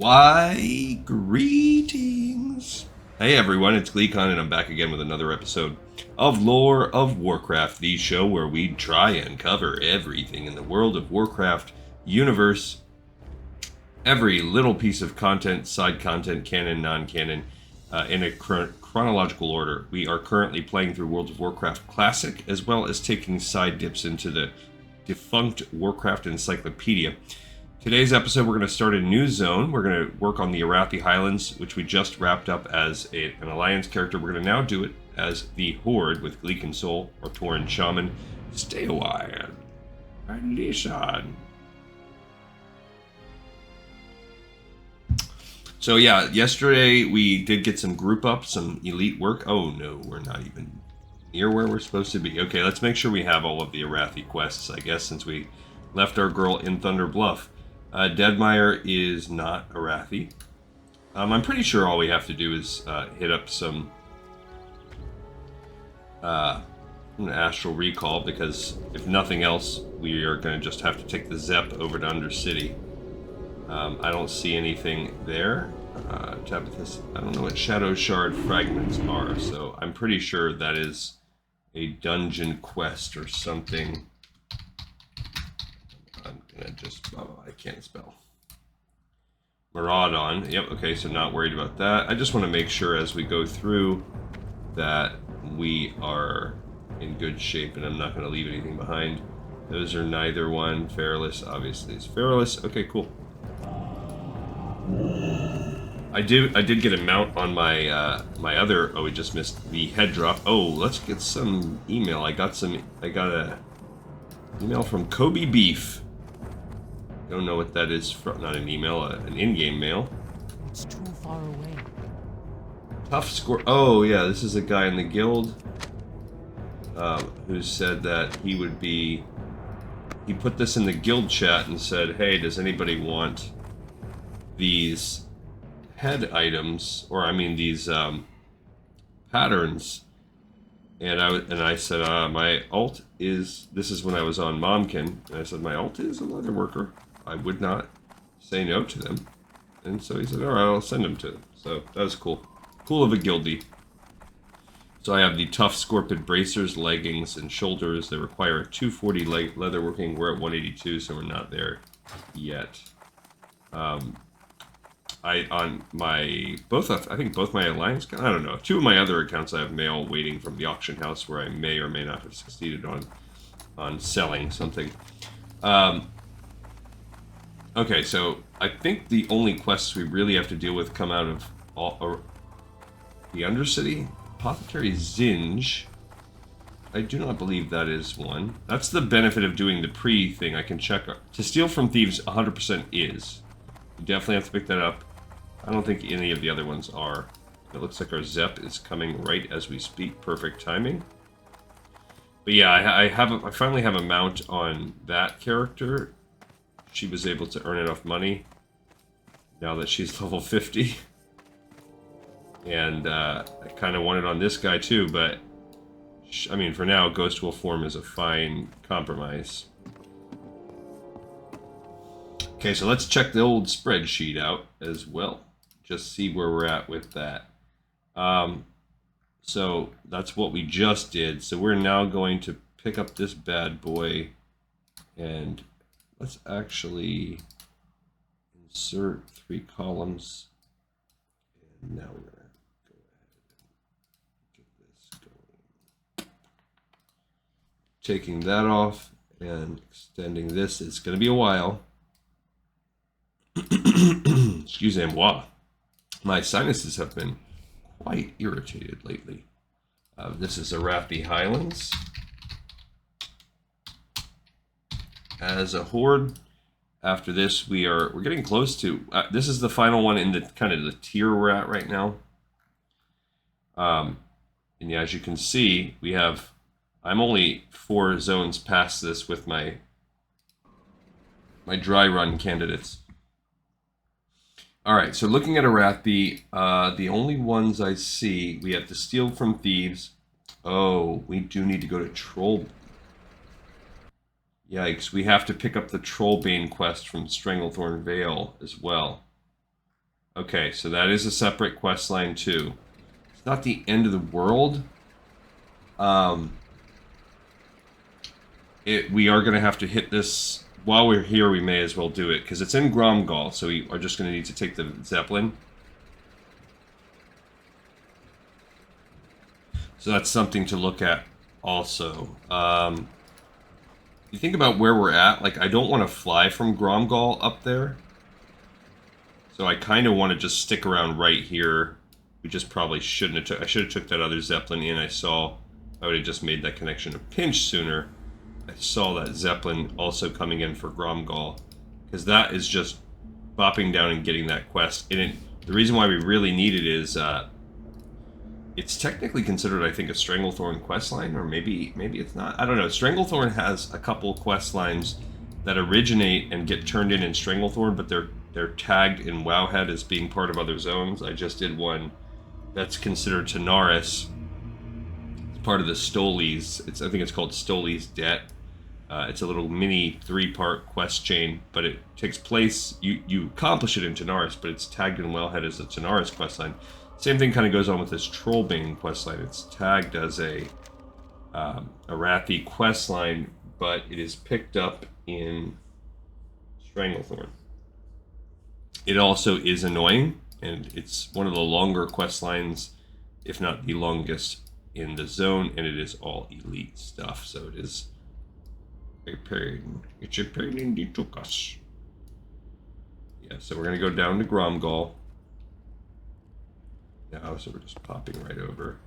Why, greetings. Hey everyone, it's GleeCon and I'm back again with another episode of Lore of Warcraft, the show where we try and cover everything in the world of Warcraft universe. Every little piece of content, side content, canon, non-canon, in a chronological order. We are currently playing through World of Warcraft Classic, as well as taking side dips into the defunct Warcraft Encyclopedia. Today's episode, we're going to start a new zone. We're going to work on the Arathi Highlands, which we just wrapped up as an Alliance character. We're going to now do it as the Horde with Gleek and Soul, or Tauren Shaman. Stay a while and listen. So yeah, yesterday we did get some group up, some elite work. Oh no, we're not even near where we're supposed to be. Okay, let's make sure we have all of the Arathi quests, I guess, since we left our girl in Thunder Bluff. Deadmire is not Arathi. I'm pretty sure all we have to do is hit up some Astral Recall, because if nothing else, we are going to just have to take the Zep over to Undercity. I don't see anything there. Tabithus, I don't know what Shadow Shard fragments are, so I'm pretty sure that is a dungeon quest or something. I'm gonna just, I can't spell. Maraudon, yep, okay, so not worried about that. I just want to make sure as we go through that we are in good shape and I'm not going to leave anything behind. Those are neither one. Feralus, obviously, is Feralus. Okay, cool. I did get a mount on my my other. Oh, we just missed the head drop. Oh, let's get some email. I got a email from Kobe Beef. Don't know what that is from. Not an email, an in-game mail. It's too far away. Tough score. Oh yeah, this is a guy in the guild who said that he would be. He put this in the guild chat and said, "Hey, does anybody want these head items, or I mean these patterns?" And I said, my alt is, this is when I was on Momkin, and I said, my alt is a leather worker. I would not say no to them. And so he said, alright, I'll send them to them. So that was cool. Cool of a guildie. So I have the tough scorpion bracers, leggings, and shoulders. They require a 240 leatherworking. We're at 182, so we're not there yet. I think both my Alliance, I don't know, 2 of my other accounts I have mail waiting from the auction house where I may or may not have succeeded on selling something. Okay, so I think the only quests we really have to deal with come out of the Undercity. Apothecary Zinj. I do not believe that is one. That's the benefit of doing the pre-thing. I can check. To steal from Thieves 100% is. You definitely have to pick that up. I don't think any of the other ones are. It looks like our Zep is coming right as we speak. Perfect timing. But yeah, I finally have a mount on that character. She was able to earn enough money now that she's level 50. And I kind of want it on this guy too, but I mean, for now, Ghost Wolf form is a fine compromise. Okay, so let's check the old spreadsheet out as well. Just see where we're at with that. So that's what we just did. So we're now going to pick up this bad boy and let's actually insert 3 columns. And now we're going to go ahead and get this going. Taking that off and extending this. It's going to be a while. Excusez-moi. My sinuses have been quite irritated lately. This is Arathi Highlands. As a horde, after this we're getting close to. This is the final one in the kind of the tier we're at right now. And yeah, as you can see, we have. I'm only 4 zones past this with my dry run candidates. Alright, so looking at Arathi, the only ones I see, we have to steal from Thieves. Oh, we do need to go to Troll. Yikes, we have to pick up the Trollbane quest from Stranglethorn Vale as well. Okay, so that is a separate quest line too. It's not the end of the world. We are going to have to hit this while we're here. We may as well do it because it's in Gromgal, so we are just going to need to take the Zeppelin. So that's something to look at also. You think about where we're at. Like, I don't want to fly from Gromgal up there. So I kind of want to just stick around right here. We just probably shouldn't have I should have took that other Zeppelin in. I would have just made that connection a pinch sooner. I saw that Zeppelin also coming in for Gromgal. Because that is just bopping down and getting that quest. And the reason why we really need it is it's technically considered, I think, a Stranglethorn questline, or maybe it's not. I don't know. Stranglethorn has a couple quest lines that originate and get turned in Stranglethorn, but they're tagged in Wowhead as being part of other zones. I just did one that's considered Tanaris. It's part of the Stolies. I think it's called Stolies Debt. It's a little mini 3-part quest chain, but it takes place. You accomplish it in Tanaris, but it's tagged in Wellhead as a Tanaris questline. Same thing kind of goes on with this Trollbane questline. It's tagged as a Arathi questline, but it is picked up in Stranglethorn. It also is annoying, and it's one of the longer questlines, if not the longest in the zone, and it is all elite stuff, so it is a pain. It's a pain in the tuchus. Yeah, so we're going to go down to Gromgal. Now, so we're just popping right over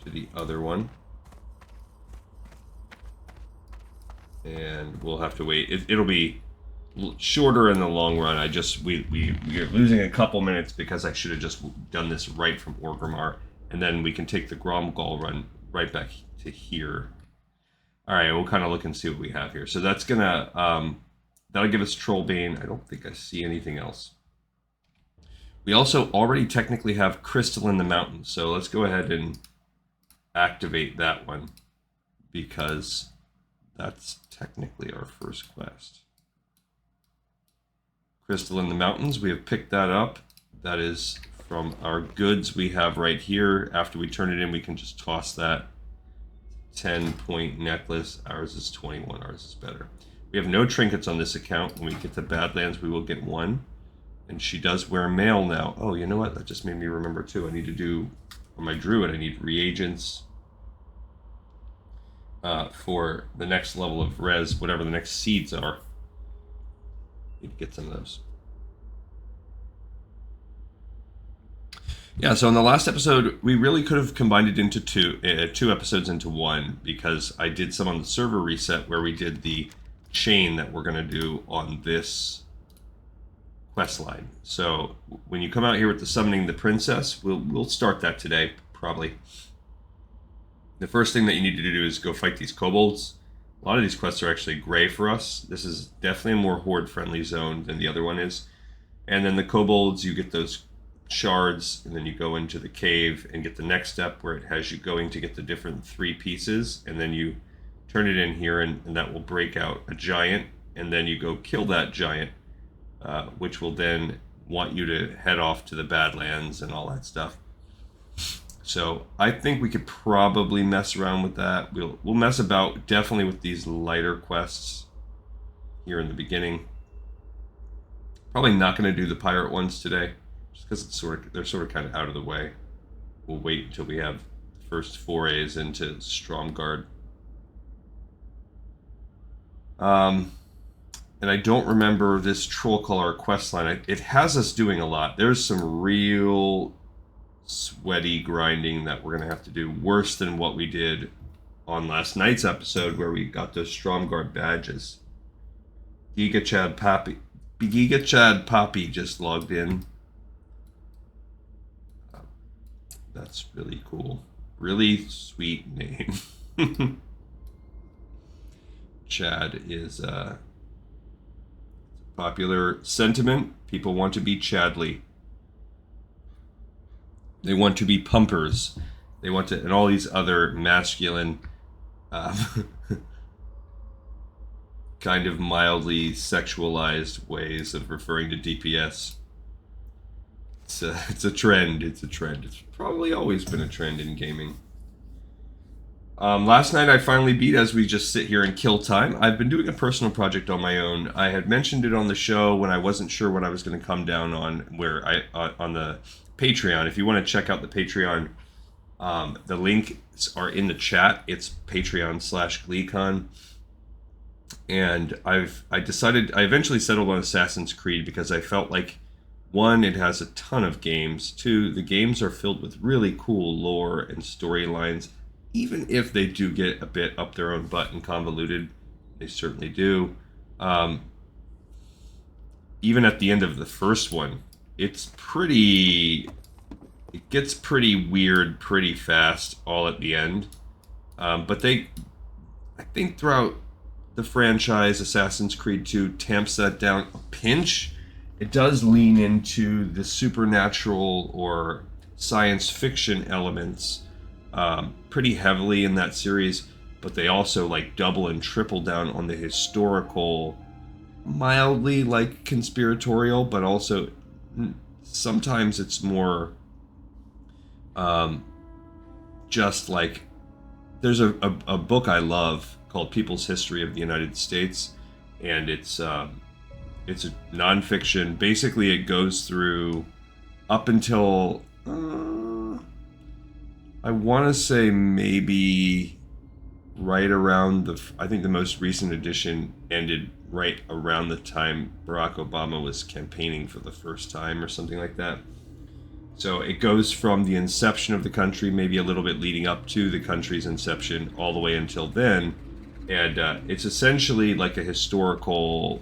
to the other one. And we'll have to wait. It'll be shorter in the long run. We are losing a couple minutes because I should have just done this right from Orgrimmar. And then we can take the Gromgal run right back to here. Alright, we'll kind of look and see what we have here. So that's gonna, that'll give us Trollbane. I don't think I see anything else. We also already technically have Crystal in the Mountains, so let's go ahead and activate that one, because that's technically our first quest. Crystal in the Mountains, we have picked that up. That is from our goods we have right here. After we turn it in, we can just toss that 10-point necklace. Ours is 21, ours is better. We have no trinkets on this account. When we get to Badlands, we will get one. And she does wear mail now. Oh, you know what? That just made me remember too. I need to do, for my druid, I need reagents for the next level of res, whatever the next seeds are. Need to get some of those. Yeah, so in the last episode, we really could have combined it into two episodes into one, because I did some on the server reset where we did the chain that we're going to do on this quest line. So when you come out here with the summoning the princess, we'll start that today, probably. The first thing that you need to do is go fight these kobolds. A lot of these quests are actually gray for us. This is definitely a more horde-friendly zone than the other one is. And then the kobolds, you get those shards, and then you go into the cave and get the next step where it has you going to get the different 3 pieces, and then you turn it in here, and that will break out a giant, and then you go kill that giant, which will then want you to head off to the Badlands and all that stuff. So I think we could probably mess around with that. We'll mess about definitely with these lighter quests here in the beginning. Probably not going to do the pirate ones today, just because they're sort of kind of out of the way. We'll wait until we have the first forays into Stromgarde. And I don't remember this Trollcaller questline. It has us doing a lot. There's some real sweaty grinding that we're going to have to do, worse than what we did on last night's episode where we got those Stromgarde badges. Giga Chad Poppy just logged in. That's really cool. Really sweet name. Chad is a popular sentiment. People want to be Chadly. They want to be pumpers. They want to, and all these other masculine, kind of mildly sexualized ways of referring to DPS. It's a trend. It's a trend. It's probably always been a trend in gaming. Last night I finally beat As We Just Sit Here and Kill Time. I've been doing a personal project on my own. I had mentioned it on the show when I wasn't sure what I was going to come down on, on the Patreon. If you want to check out the Patreon, the links are in the chat. It's Patreon/GleeCon. And I eventually settled on Assassin's Creed because I felt like, one, it has a ton of games. Two, the games are filled with really cool lore and storylines. Even if they do get a bit up their own butt and convoluted, they certainly do. Even at the end of the first one, it gets pretty weird pretty fast all at the end. But I think throughout the franchise, Assassin's Creed 2 tamps that down a pinch. It does lean into the supernatural or science fiction elements pretty heavily in that series, but they also like double and triple down on the historical, mildly like conspiratorial, but also sometimes it's more just like, there's a book I love called People's History of the United States, and it's a nonfiction. Basically, it goes through up until I want to say maybe right around I think the most recent edition ended right around the time Barack Obama was campaigning for the first time or something like that. So it goes from the inception of the country, maybe a little bit leading up to the country's inception, all the way until then. And it's essentially like a historical,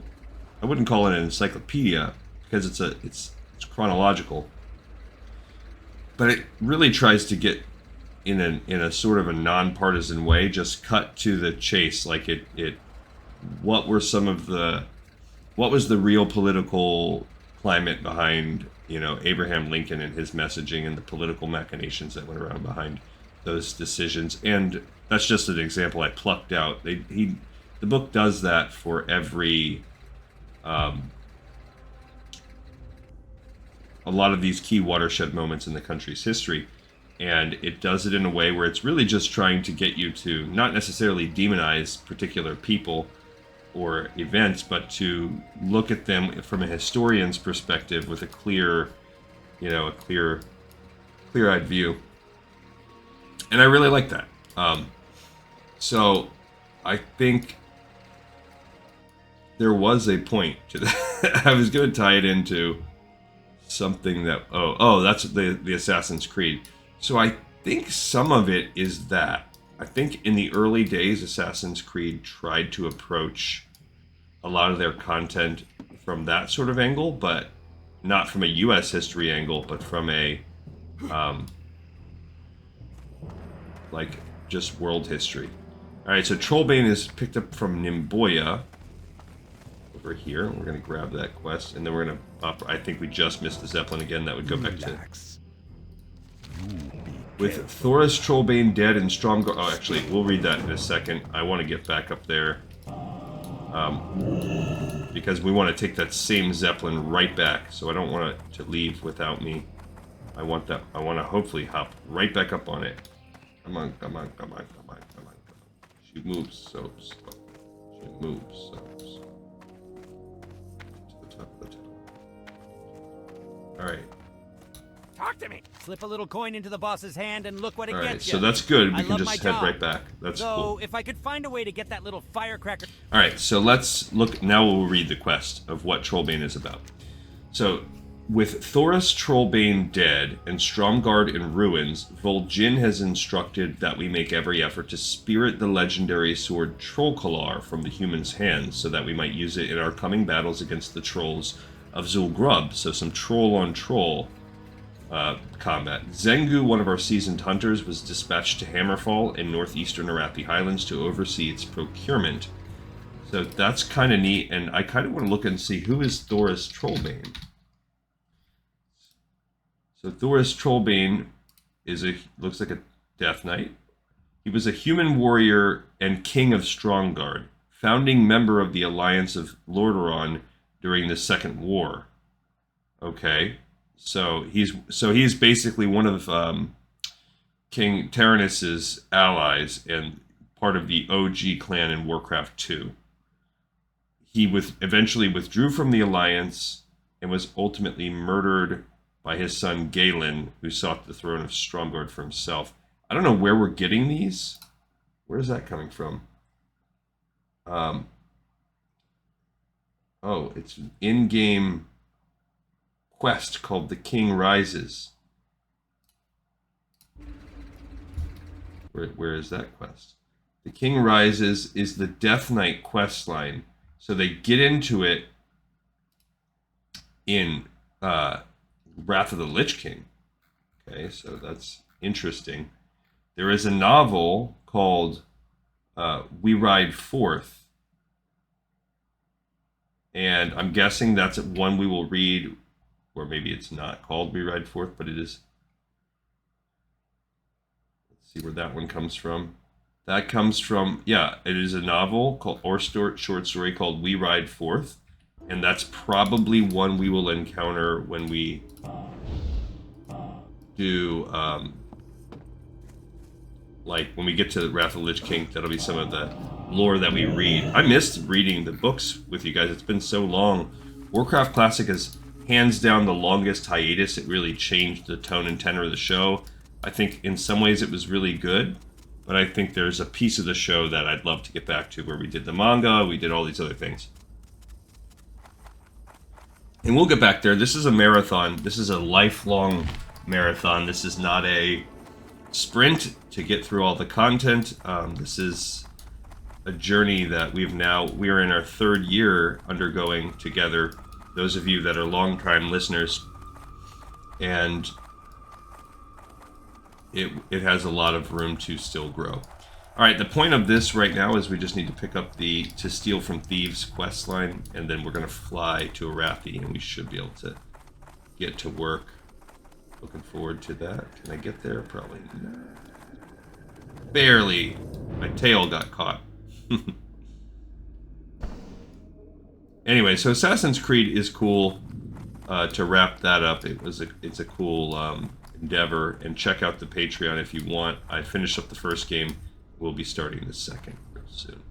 I wouldn't call it an encyclopedia because it's chronological. But it really tries to get in a sort of a nonpartisan way, just cut to the chase. Like what was the real political climate behind, Abraham Lincoln and his messaging and the political machinations that went around behind those decisions. And that's just an example I plucked out. The book does that for every a lot of these key watershed moments in the country's history. And it does it in a way where it's really just trying to get you to not necessarily demonize particular people or events, but to look at them from a historian's perspective with a clear-eyed view. And I really like that. So I think there was a point to that. I was going to tie it into something that... Oh, that's the Assassin's Creed. So I think some of it is that. I think in the early days, Assassin's Creed tried to approach a lot of their content from that sort of angle, but not from a U.S. history angle, but from a, like, just world history. Alright, so Trollbane is picked up from Nimboya over here. We're going to grab that quest, and then we're going to I think we just missed the Zeppelin again. That would go back to... With Thoris Trollbane dead and Stromgarde... Oh, actually, we'll read that in a second. I want to get back up there. Because we want to take that same Zeppelin right back. So I don't want it to leave without me. I want to hopefully hop right back up on it. Come on. She moves so slow. To the top of the tower. Alright. Talk to me. Slip a little coin into the boss's hand and look what it gets you. So that's good. We can just head right back. That's cool. So if I could find a way to get that little firecracker... Alright, so let's look... Now we'll read the quest of what Trollbane is about. So, with Thoris Trollbane dead and Stromgarde in ruins, Vol'jin has instructed that we make every effort to spirit the legendary sword Trollcalar from the human's hands, so that we might use it in our coming battles against the trolls of Zul'Grub. So some troll-on-troll combat. Zengu, one of our seasoned hunters, was dispatched to Hammerfall in northeastern Arathi Highlands to oversee its procurement. So that's kind of neat, and I kind of want to look and see who is Thoris Trollbane. So Thoris Trollbane looks like a Death Knight. He was a human warrior and king of Stromgarde, founding member of the Alliance of Lordaeron during the Second War. Okay. So he's basically one of King Tyrannus's allies and part of the OG clan in Warcraft 2. He eventually withdrew from the Alliance and was ultimately murdered by his son Galen, who sought the throne of Stromgarde for himself. I don't know where we're getting these. Where is that coming from? Oh, it's an in-game quest called The King Rises. Where is that quest? The King Rises is the Death Knight quest line. So they get into it in Wrath of the Lich King. Okay, so that's interesting. There is a novel called We Ride Forth. And I'm guessing that's one we will read, or maybe it's not called We Ride Forth, but it is. Let's see where that one comes from. That comes from, yeah, it is a novel called, or short story called We Ride Forth. And that's probably one we will encounter when we do, like, when we get to the Wrath of the Lich King. That'll be some of the lore that we read. I missed reading the books with you guys. It's been so long. Warcraft Classic is hands down the longest hiatus. It really changed the tone and tenor of the show. I think in some ways it was really good, but I think there's a piece of the show that I'd love to get back to where we did the manga, we did all these other things. And we'll get back there. This is a marathon. This is a lifelong marathon. This is not a sprint to get through all the content. This is a journey that we are in our third year undergoing together. Those of you that are long-time listeners. And it has a lot of room to still grow. All right, the point of this right now is we just need to pick up the To Steal from Thieves quest line, and then we're going to fly to Arathi, and we should be able to get to work. Looking forward to that. Can I get there? Probably not. Barely. My tail got caught. Anyway, so Assassin's Creed is cool. To wrap that up, it's a cool endeavor, and check out the Patreon if you want. I finished up the first game. We'll be starting the second real soon.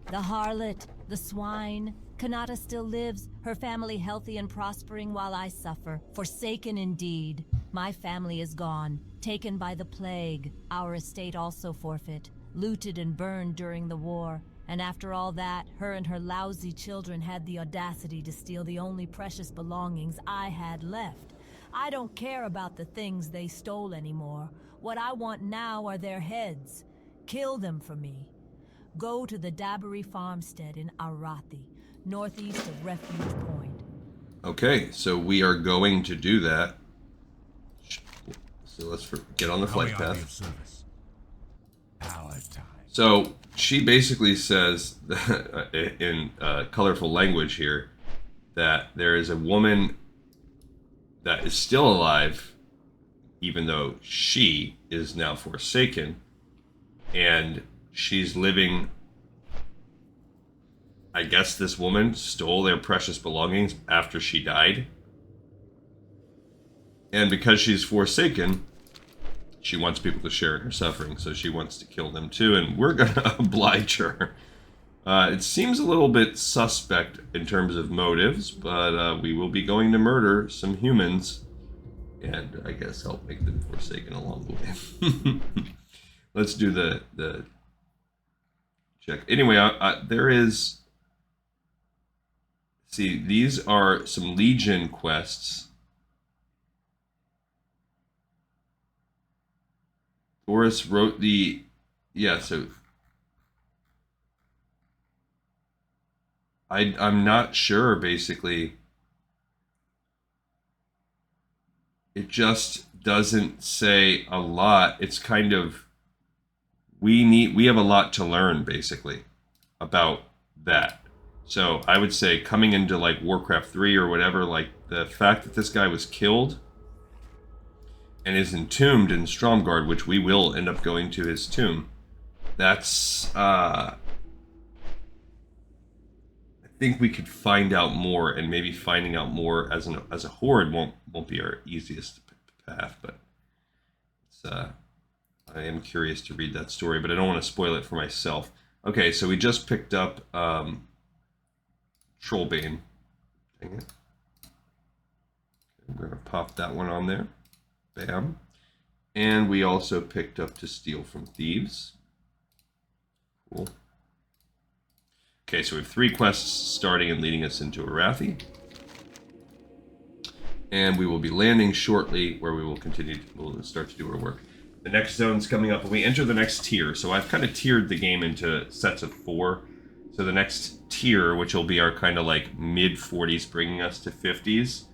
The harlot, the swine. Kanata still lives, her family healthy and prospering while I suffer. Forsaken indeed. My family is gone, taken by the plague. Our estate also forfeit, looted and burned during the war. And after all that, her and her lousy children had the audacity to steal the only precious belongings I had left. I don't care about the things they stole anymore. What I want now are their heads. Kill them for me. Go to the Dabbery farmstead in Arathi, northeast of Refuge Point. Okay, so we are going to do that. So let's get on the flight path. So she basically says in colorful language here that there is a woman that is still alive, even though she is now forsaken, and she's living. I guess this woman stole their precious belongings after she died. And because she's forsaken, she wants people to share in her suffering, so she wants to kill them too, and we're going to oblige her. It seems a little bit suspect in terms of motives, but we will be going to murder some humans, and I guess help make them forsaken along the way. Let's do the check. Anyway, there is... See, these are some Legion quests. Boris wrote the... Yeah, so... I'm not sure, basically. It just doesn't say a lot. It's kind of... We have a lot to learn, basically, about that. So I would say coming into like Warcraft 3 or whatever, like the fact that this guy was killed and is entombed in Stromgarde, which we will end up going to his tomb. That's I think we could find out more, and maybe finding out more as a horde won't be our easiest path, but it's, I am curious to read that story, but I don't want to spoil it for myself. Okay, so we just picked up Trollbane. Dang it. We're going to pop that one on there. Bam. And we also picked up To Steal from Thieves. Cool. Okay, so we have 3 quests starting and leading us into Arathi. And we will be landing shortly, where we will we'll start to do our work. The next zone's coming up, and we enter the next tier. So I've kind of tiered the game into sets of 4. So the next tier, which will be our kind of like mid-40s, bringing us to 50s,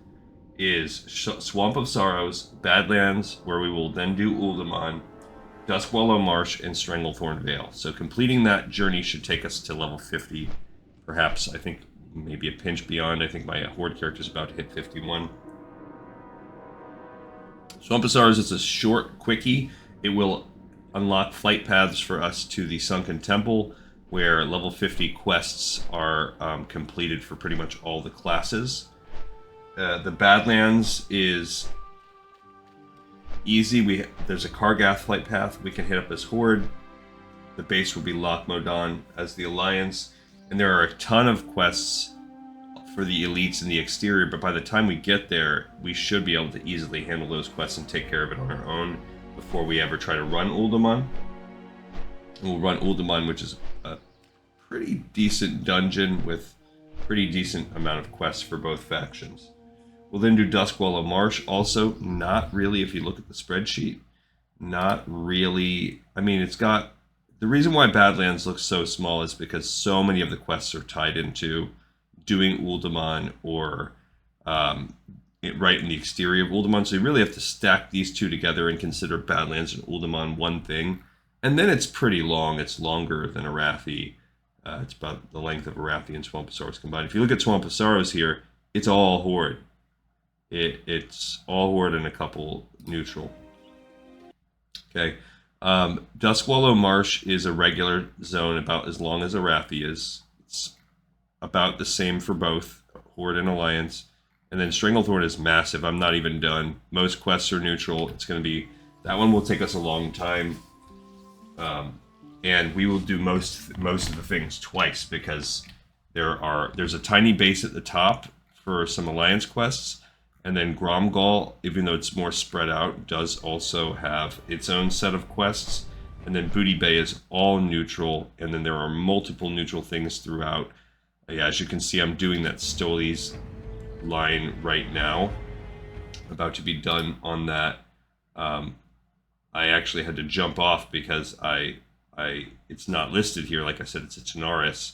is Swamp of Sorrows, Badlands, where we will then do Uldaman, Duskwallow Marsh, and Stranglethorn Vale. So completing that journey should take us to level 50. Perhaps, I think, maybe a pinch beyond. I think my Horde character is about to hit 51. Swamp of Sorrows is a short quickie. It will unlock flight paths for us to the Sunken Temple, where level 50 quests are completed for pretty much all the classes. The Badlands is easy. There's a Kargath flight path we can hit up as Horde. The base will be Loch Modan as the Alliance. And there are a ton of quests for the elites in the exterior, but by the time we get there, we should be able to easily handle those quests and take care of it on our own before we ever try to run Uldaman. We'll run Uldaman, which is a pretty decent dungeon with pretty decent amount of quests for both factions. We'll then do Duskwallow Marsh. Also, not really, if you look at the spreadsheet, not really. I mean, it's got... The reason why Badlands looks so small is because so many of the quests are tied into doing Uldaman or right in the exterior of Uldaman. So you really have to stack these two together and consider Badlands and Uldaman one thing. And then it's pretty long. It's longer than Arathi. It's about the length of Arathi and Swamp of Sorrows combined. If you look at Swamp of Sorrows here, it's all Horde. It's all Horde and a couple neutral. Okay. Duskwallow Marsh is a regular zone about as long as Arathi is. It's about the same for both Horde and Alliance. And then Stranglethorn is massive. I'm not even done. Most quests are neutral. It's going to be... That one will take us a long time. And we will do most of the things twice because there's a tiny base at the top for some Alliance quests. And then Gromgal, even though it's more spread out, does also have its own set of quests. And then Booty Bay is all neutral. And then there are multiple neutral things throughout. Yeah, as you can see, I'm doing that Stolies line right now. About to be done on that. I actually had to jump off because it's not listed here. Like I said, it's a Tanaris.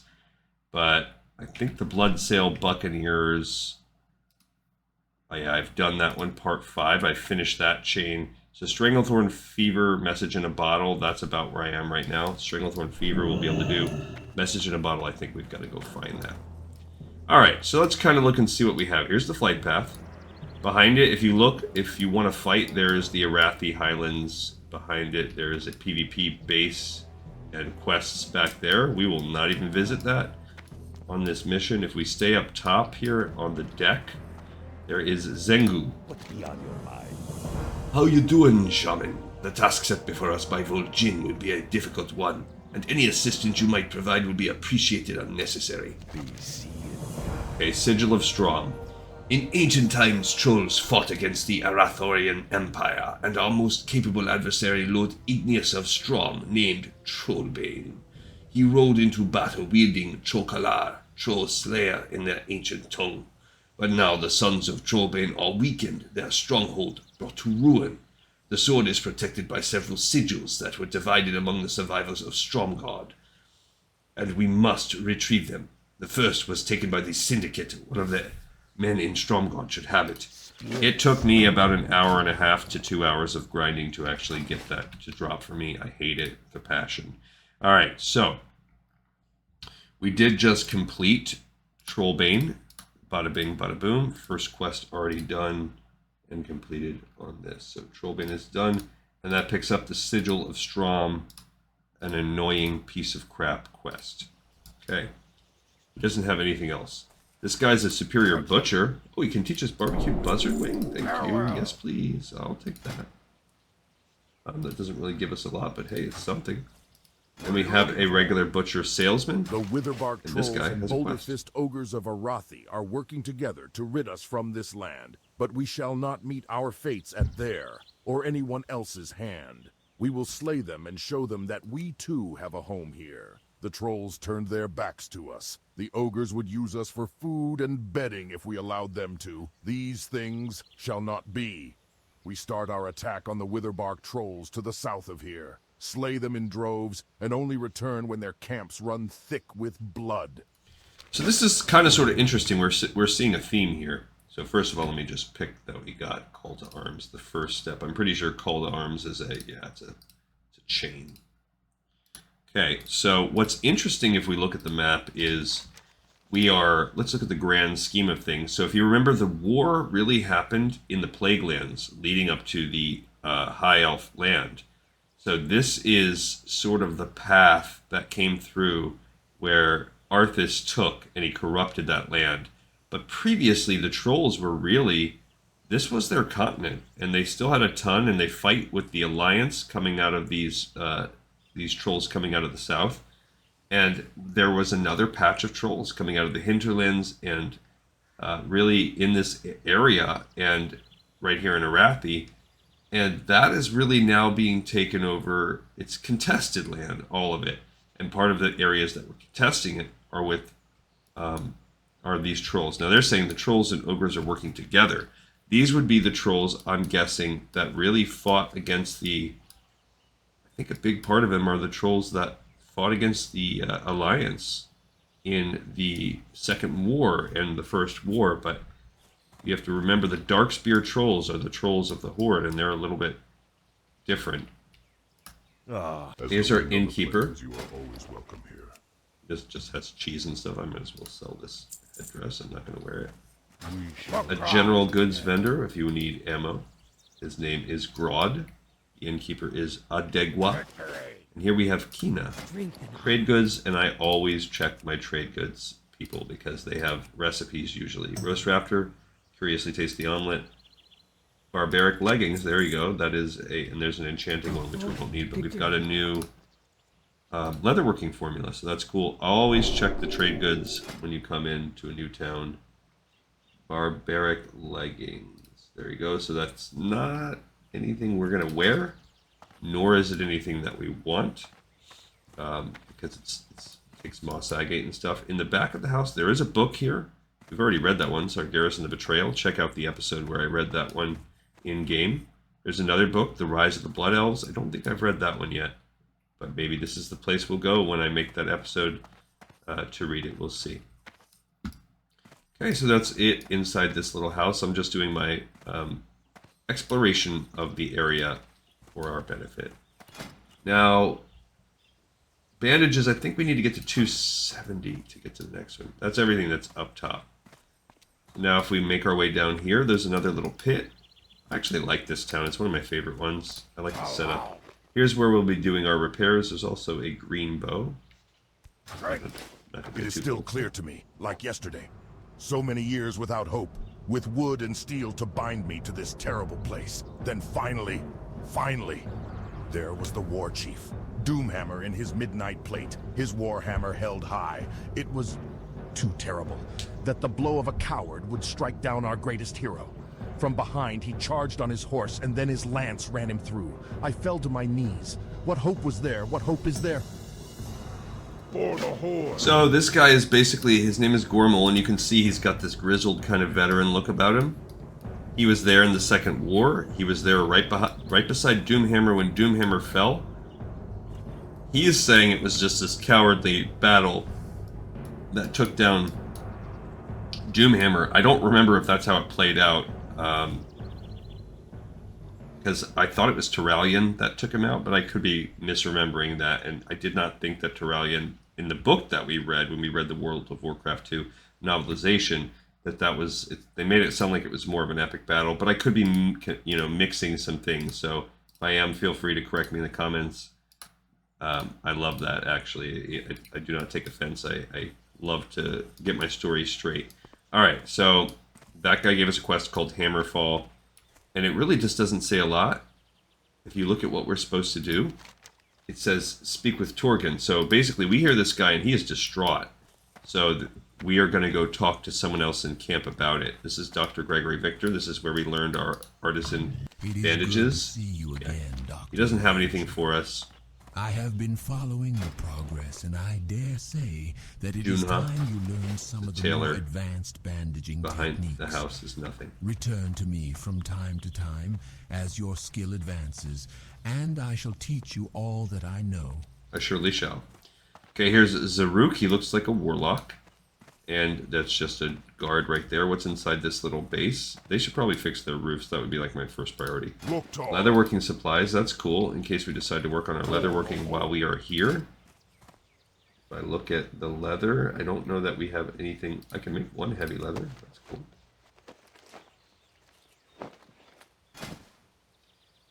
But I think the Bloodsail Buccaneers... Oh yeah, I've done that one, part 5. I finished that chain. So Stranglethorn Fever, Message in a Bottle, that's about where I am right now. Stranglethorn Fever we'll be able to do. Message in a Bottle, I think we've got to go find that. Alright, so let's kind of look and see what we have. Here's the flight path. Behind it, if you want to fight, there's the Arathi Highlands behind it. There is a PvP base and quests back there. We will not even visit that on this mission. If we stay up top here on the deck, there is Zengu. What's beyond your mind? How you doing, Shaman? The task set before us by Vol'jin will be a difficult one, and any assistance you might provide will be appreciated and necessary. A Sigil of Strom. In ancient times, trolls fought against the Arathorian Empire, and our most capable adversary, Lord Igneous of Strom, named Trollbane. He rode into battle wielding Chokalar, Troll Slayer in their ancient tongue. But now the sons of Trollbane are weakened, their stronghold brought to ruin. The sword is protected by several sigils that were divided among the survivors of Stromgarde, and we must retrieve them. The first was taken by the Syndicate. One of the men in Stromgarde should have it. It took me about an hour and a half to 2 hours of grinding to actually get that to drop for me. I hate it with a passion. Alright, so we did just complete Trollbane. Bada bing, bada boom. First quest already done and completed on this. So Trollbane is done, and that picks up the Sigil of Strom, an annoying piece of crap quest. Okay. He doesn't have anything else. This guy's a superior butcher. Oh, he can teach us barbecue buzzard wing? Thank you. Yes, please. I'll take that. That doesn't really give us a lot, but hey, it's something. And we have a regular butcher salesman. The Witherbark And this trolls guy and has a Boulder quest. Fist ogres of Arathi are working together to rid us from this land, but we shall not meet our fates at their or anyone else's hand. We will slay them and show them that we too have a home here. The trolls turned their backs to us. The ogres would use us for food and bedding if we allowed them to. These things shall not be. We start our attack on the Witherbark trolls to the south of here. Slay them in droves, and only return when their camps run thick with blood. So this is kind of sort of interesting. We're seeing a theme here. So first of all, let me just pick that we got Call to Arms, the first step. I'm pretty sure Call to Arms is it's a chain. Okay, so what's interesting if we look at the map is let's look at the grand scheme of things. So if you remember, the war really happened in the Plague Lands leading up to the High Elf land. So this is sort of the path that came through where Arthas took and he corrupted that land. But previously the trolls were this was their continent, and they still had a ton, and they fight with the alliance coming out of these trolls coming out of the south. And there was another patch of trolls coming out of the hinterlands and really in this area and right here in Arathi. And that is really now being taken over. It's contested land, all of it. And part of the areas that were contesting it are these trolls. Now they're saying the trolls and ogres are working together. These would be the trolls, I'm guessing, that really fought against I think a big part of them are the trolls that fought against the Alliance in the Second War and the First War, but you have to remember the Darkspear trolls are the trolls of the Horde, and they're a little bit different. Here's our innkeeper. You are always welcome here. This just has cheese and stuff. I might as well sell this headdress. I'm not going to wear it. A general goods vendor if you need ammo. His name is Grodd. The innkeeper is Adegwa. And here we have Kina. Trade goods, and I always check my trade goods people because they have recipes usually. Roast Raptor, Curiously Tasty Omelet, Barbaric Leggings, there you go. That is and there's an enchanting one which we don't need, but we've got a new leatherworking formula, so that's cool. Always check the trade goods when you come into a new town. Barbaric Leggings, there you go. So that's not anything we're going to wear, nor is it anything that we want, because it takes moss agate and stuff. In the back of the house, there is a book here. We've already read that one, Sargeras and the Betrayal. Check out the episode where I read that one in-game. There's another book, The Rise of the Blood Elves. I don't think I've read that one yet, but maybe this is the place we'll go when I make that episode to read it. We'll see. Okay, so that's it inside this little house. I'm just doing my exploration of the area for our benefit. Now, bandages, I think we need to get to 270 to get to the next one. That's everything that's up top. Now, if we make our way down here, there's another little pit. I actually like this town. It's one of my favorite ones. I like the setup. Here's where we'll be doing our repairs. There's also a green bow. It is still clear to me, like yesterday. So many years without hope, with wood and steel to bind me to this terrible place. Then finally, there was the war chief. Doomhammer in his midnight plate, his warhammer held high. It was too terrible that the blow of a coward would strike down our greatest hero. From behind, he charged on his horse, and then his lance ran him through. I fell to my knees. What hope was there? What hope is there? For the Horde. So this guy is basically, his name is Gormal, and you can see he's got this grizzled kind of veteran look about him. He was there in the Second War. He was there right beside Doomhammer when Doomhammer fell. He is saying it was just this cowardly battle that took down Doomhammer. I don't remember if that's how it played out. Because I thought it was Turalyon that took him out, but I could be misremembering that, and I did not think that Turalyon, in the book that we read, when we read the World of Warcraft 2 novelization, that was, they made it sound like it was more of an epic battle, but I could be, mixing some things, so if I am, feel free to correct me in the comments. I love that, actually. I do not take offense. I love to get my story straight. Alright, so that guy gave us a quest called Hammerfall, and it really just doesn't say a lot. If you look at what we're supposed to do, it says speak with Torgan. So basically we hear this guy and he is distraught. So we are going to go talk to someone else in camp about it. This is Dr. Gregory Victor. This is where we learned our artisan bandages. He doesn't have anything for us. I have been following your progress, and I dare say that it is time you learn some of the more advanced bandaging behind techniques. The house is nothing. Return to me from time to time as your skill advances, and I shall teach you all that I know. I surely shall. Okay, here's Zaruk. He looks like a warlock. And that's just a guard right there. What's inside this little base? They should probably fix their roofs. That would be like my first priority. Leatherworking supplies. That's cool in case we decide to work on our leatherworking while we are here. If I look at the leather, I don't know that we have anything. I can make one heavy leather. That's cool.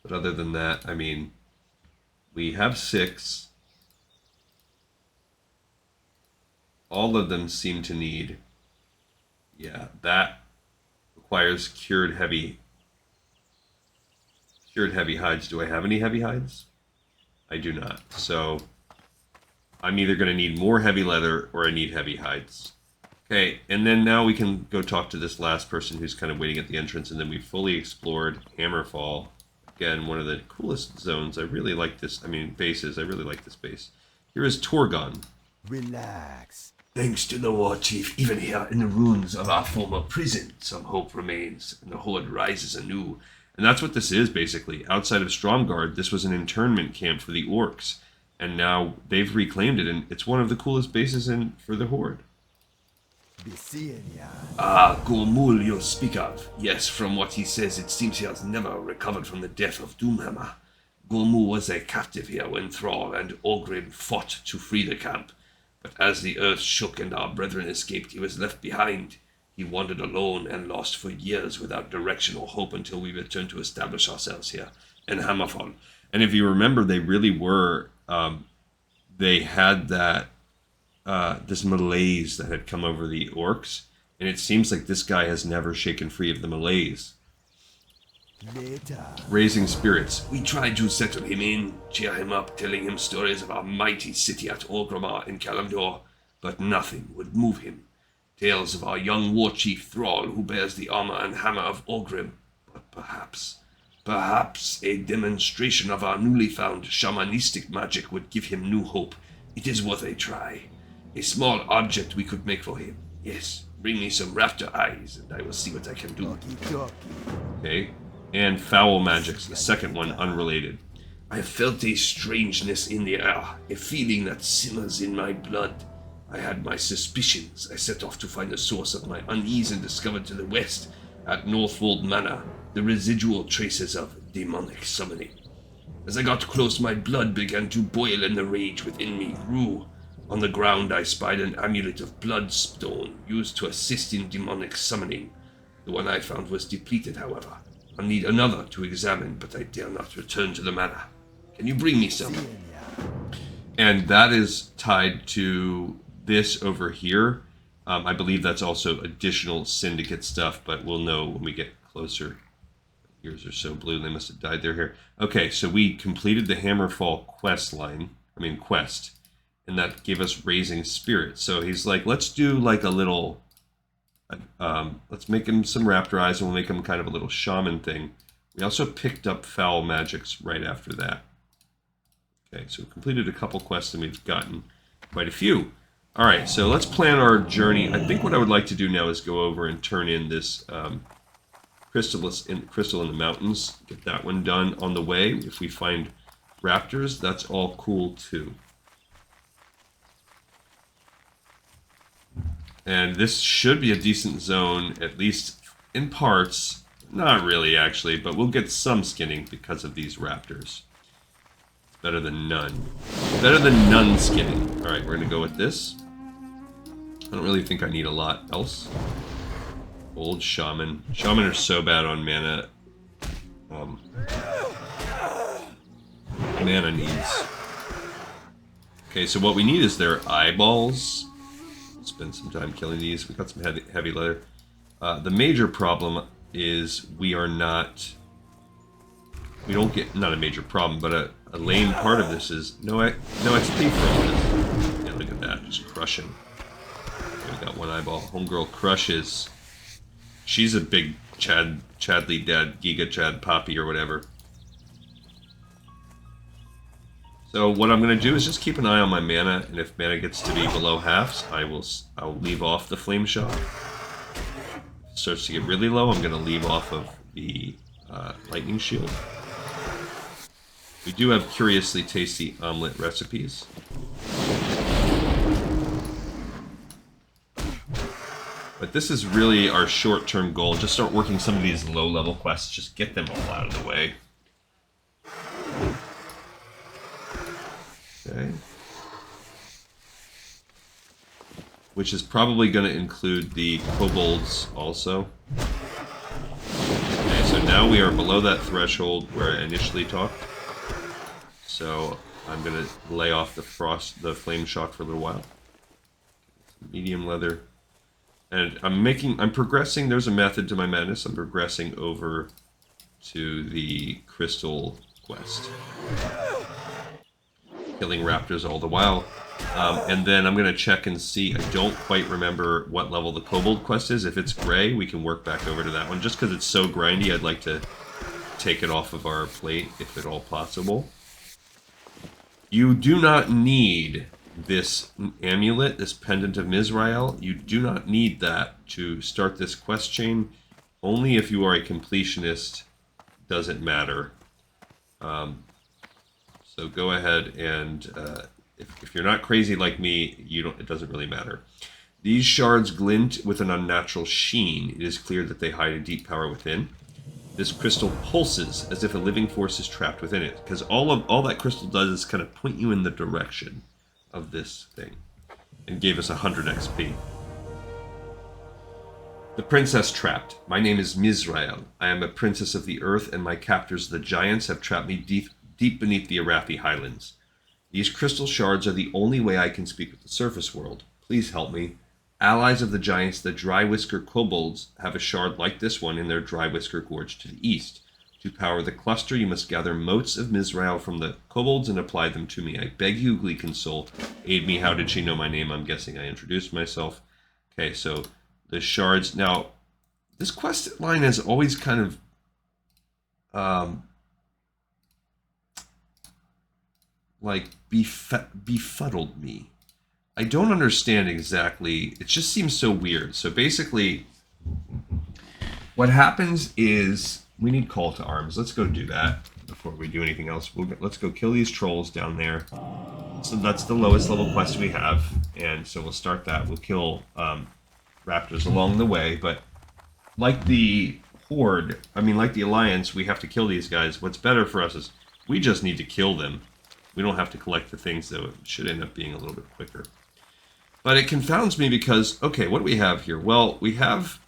But other than that, I mean, we have 6. All of them seem to need, yeah, that requires cured heavy hides. Do I have any heavy hides? I do not. So I'm either going to need more heavy leather or I need heavy hides. Okay, and then now we can go talk to this last person who's kind of waiting at the entrance, and then we fully explored Hammerfall. Again, one of the coolest zones. I really like this. I mean, bases. I really like this base. Here is Torgon. Relax. Thanks to the war chief, even here in the ruins of our former prison, some hope remains, and the Horde rises anew. And that's what this is, basically. Outside of Stromgarde, this was an internment camp for the orcs. And now they've reclaimed it, and it's one of the coolest bases for the Horde. Ah, Gormul you speak of. Yes, from what he says, it seems he has never recovered from the death of Doomhammer. Gormul was a captive here when Thrall and Ogrim fought to free the camp. But as the earth shook and our brethren escaped, he was left behind. He wandered alone and lost for years without direction or hope until we returned to establish ourselves here in Hammerfall. And if you remember, they really were, they had that, this malaise that had come over the orcs. And it seems like this guy has never shaken free of the malaise. Raising spirits. We tried to settle him in, cheer him up, telling him stories of our mighty city at Orgrimmar in Kalimdor, but nothing would move him. Tales of our young war chief Thrall, who bears the armor and hammer of Orgrim. But perhaps a demonstration of our newly found shamanistic magic would give him new hope. It is worth a try. A small object we could make for him. Yes, bring me some raptor eyes, and I will see what I can do. Okay. And foul magics, the second one, unrelated. I felt a strangeness in the air, a feeling that simmers in my blood. I had my suspicions. I set off to find the source of my unease and discovered to the west, at Northwold Manor, the residual traces of demonic summoning. As I got close, my blood began to boil and the rage within me grew. On the ground I spied an amulet of bloodstone used to assist in demonic summoning. The one I found was depleted, however. I'll need another to examine, but I dare not return to the manor. Can you bring me some? And that is tied to this over here. I believe that's also additional syndicate stuff, but we'll know when we get closer. Ears are so blue, they must have died there here. Okay, so we completed the Hammerfall quest, and that gave us raising spirits. So he's like, let's do like a little... let's make him some raptor eyes, and we'll make him kind of a little shaman thing. We also picked up foul magics right after that. Okay, so we completed a couple quests and we've gotten quite a few. Alright, so let's plan our journey. I think what I would like to do now is go over and turn in this crystal in the mountains. Get that one done on the way. If we find raptors, that's all cool too. And this should be a decent zone, at least in parts. Not really, actually, but we'll get some skinning because of these raptors. Better than none. Better than none skinning. Alright, we're going to go with this. I don't really think I need a lot else. Old Shaman. Shaman are so bad on mana. Mana needs. Okay, so what we need is their eyeballs. spend some time killing these. We got some heavy leather. The major problem is we don't get, not a major problem, but a lame part of this is no XP from this. Yeah, look at that, just crushing. Okay, we got one eyeball. Homegirl crushes. She's a big Chadley Dad, Giga Chad Poppy or whatever. So what I'm going to do is just keep an eye on my mana, and if mana gets to be below halves, I'll leave off the Flame Shot. If it starts to get really low, I'm going to leave off of the Lightning Shield. We do have curiously tasty omelet recipes. But this is really our short-term goal. Just start working some of these low-level quests. Just get them all out of the way. Okay. Which is probably going to include the kobolds also. Okay, so now we are below that threshold where I initially talked. So I'm going to lay off the flame shock for a little while. Medium leather. And I'm progressing, there's a method to my madness. I'm progressing over to the crystal quest. Killing raptors all the while. And then I'm going to check and see. I don't quite remember what level the kobold quest is. If it's gray, we can work back over to that one. Just because it's so grindy, I'd like to take it off of our plate, if at all possible. You do not need this amulet, this pendant of Mizrael. You do not need that to start this quest chain. Only if you are a completionist does it matter. So go ahead and if you're not crazy like me, it doesn't really matter. These shards glint with an unnatural sheen. It is clear that they hide a deep power within. This crystal pulses as if a living force is trapped within it, because all that crystal does is kind of point you in the direction of this thing, and gave us 100 XP. The princess trapped. My name is Mizrael. I am a princess of the earth, and my captors, the giants, have trapped me deep beneath the Arathi Highlands. These crystal shards are the only way I can speak with the surface world. Please help me. Allies of the giants, the Dry Whisker kobolds, have a shard like this one in their Dry Whisker Gorge to the east. To power the cluster, you must gather motes of Mizrael from the kobolds and apply them to me. I beg you, Gleekin Soul, aid me. How did she know my name? I'm guessing I introduced myself. Okay, so the shards. Now, this quest line has always kind of like befuddled me. I don't understand exactly. It just seems so weird. So basically, what happens is we need call to arms. Let's go do that before we do anything else. Let's go kill these trolls down there. So that's the lowest level quest we have, and so we'll start that. We'll kill raptors along the way, but like the Horde, like the Alliance, we have to kill these guys. What's better for us is we just need to kill them. We don't have to collect the things, though. It should end up being a little bit quicker. But it confounds me because, okay, what do we have here? Well, we have...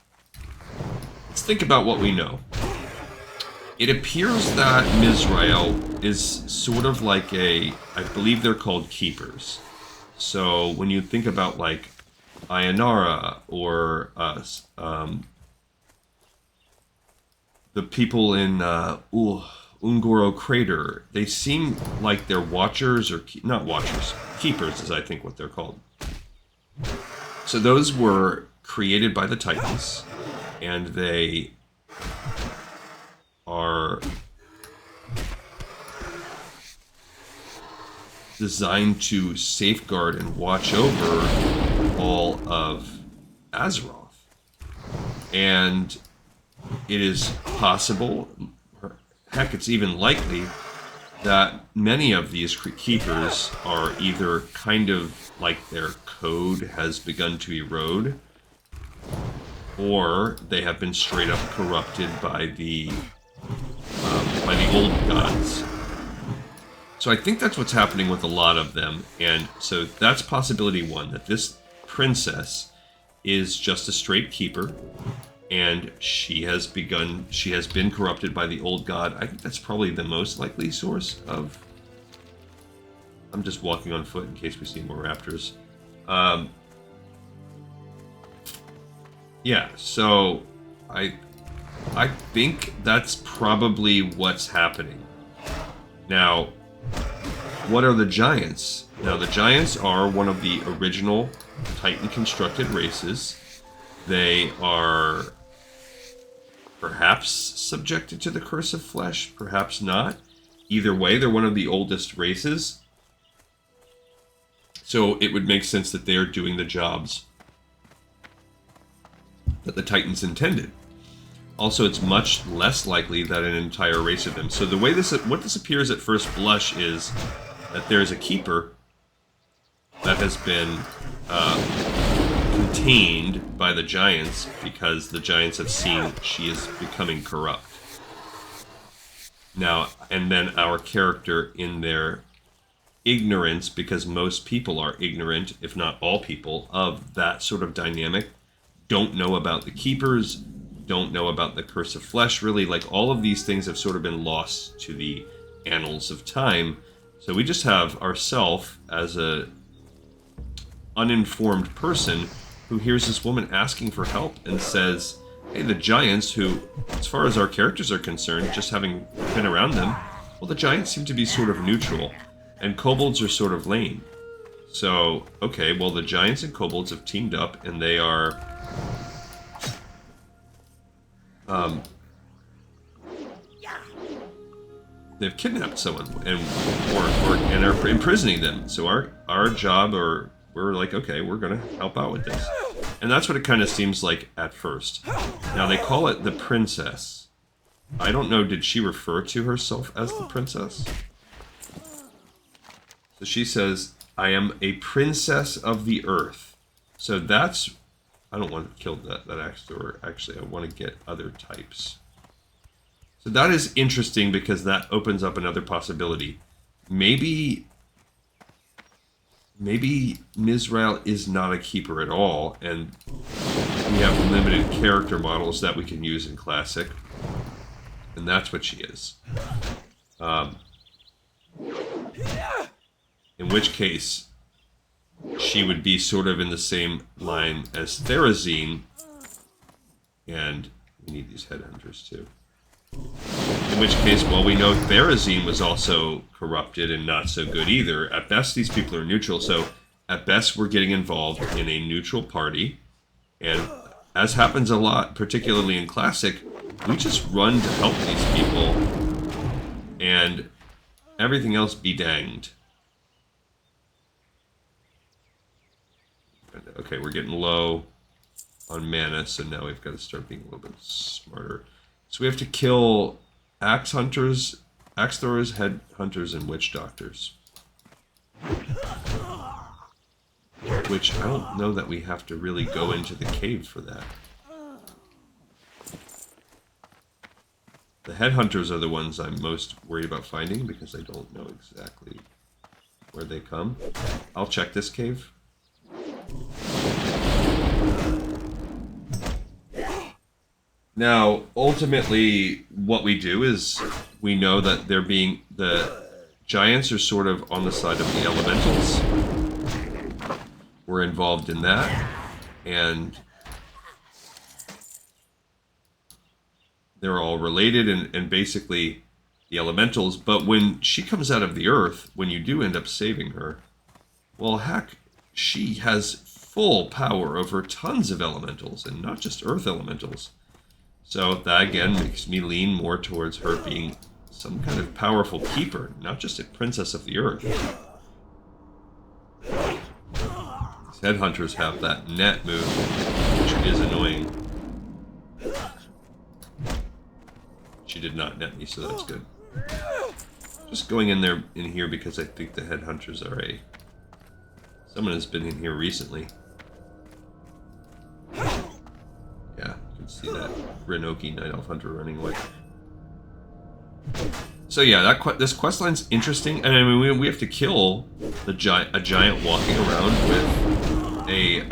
Let's think about what we know. It appears that Mizrael is sort of like I believe they're called keepers. So when you think about like Ayanara or the people in Ungoro Crater, they seem like they're watchers, or not watchers, keepers is I think what they're called. So those were created by the Titans, and they are designed to safeguard and watch over all of Azeroth. And it is possible, or heck, it's even likely, that many of these keepers are either kind of like their code has begun to erode, or they have been straight up corrupted by the old gods. So I think that's what's happening with a lot of them, and so that's possibility one, that this princess is just a straight keeper, and she has been corrupted by the old god. I think that's probably the most likely source of... I'm just walking on foot in case we see more raptors. Yeah, so I think that's probably what's happening. Now, what are the Giants? Now, the Giants are one of the original Titan-constructed races. They are perhaps subjected to the Curse of Flesh, perhaps not. Either way, they're one of the oldest races. So it would make sense that they are doing the jobs that the Titans intended. Also, it's much less likely that an entire race of them. So the way what this appears at first blush is that there is a keeper that has been contained by the Giants because the Giants have seen she is becoming corrupt. Now, and then our character, in their ignorance, because most people are ignorant, if not all people, of that sort of dynamic, don't know about the keepers, don't know about the Curse of Flesh, really. Like, all of these things have sort of been lost to the annals of time. So we just have ourselves as a uninformed person who hears this woman asking for help and says, hey, the Giants, who, as far as our characters are concerned, just having been around them, well, the Giants seem to be sort of neutral, and kobolds are sort of lame. So, okay, well, the Giants and kobolds have teamed up, and they are they've kidnapped someone and are imprisoning them. So our job, or we're like, okay, we're gonna help out with this, and that's what it kind of seems like at first. Now they call it the princess. I don't know. Did she refer to herself as the princess? So she says, "I am a princess of the earth." So that's. I don't want to kill that axe thrower. Actually, I want to get other types. So that is interesting because that opens up another possibility. Maybe Mizrael is not a keeper at all, and we have limited character models that we can use in Classic, and that's what she is. In which case, she would be sort of in the same line as Therazine, and we need these headhunters too. In which case, well, we know Therazine was also corrupted and not so good either. At best, these people are neutral, so at best, we're getting involved in a neutral party, and as happens a lot, particularly in Classic, we just run to help these people, and everything else be danged. Okay, we're getting low on mana, so now we've got to start being a little bit smarter. So we have to kill axe hunters, axe throwers, head hunters, and witch doctors. Which I don't know that we have to really go into the cave for that. The headhunters are the ones I'm most worried about finding because I don't know exactly where they come. I'll check this cave. Now, ultimately, what we do is we know that the Giants are sort of on the side of the elementals. We're involved in that, and they're all related, and basically the elementals. But when she comes out of the earth, when you do end up saving her, well, heck, she has full power over tons of elementals, and not just earth elementals. So that, again, makes me lean more towards her being some kind of powerful keeper, not just a princess of the earth. These headhunters have that net move, which is annoying. She did not net me, so that's good. Just going in here because I think the headhunters are someone has been in here recently. Yeah, you can see that Renoki Night Elf Hunter running away. So yeah, this questline's interesting, and I mean we have to kill a giant walking around with a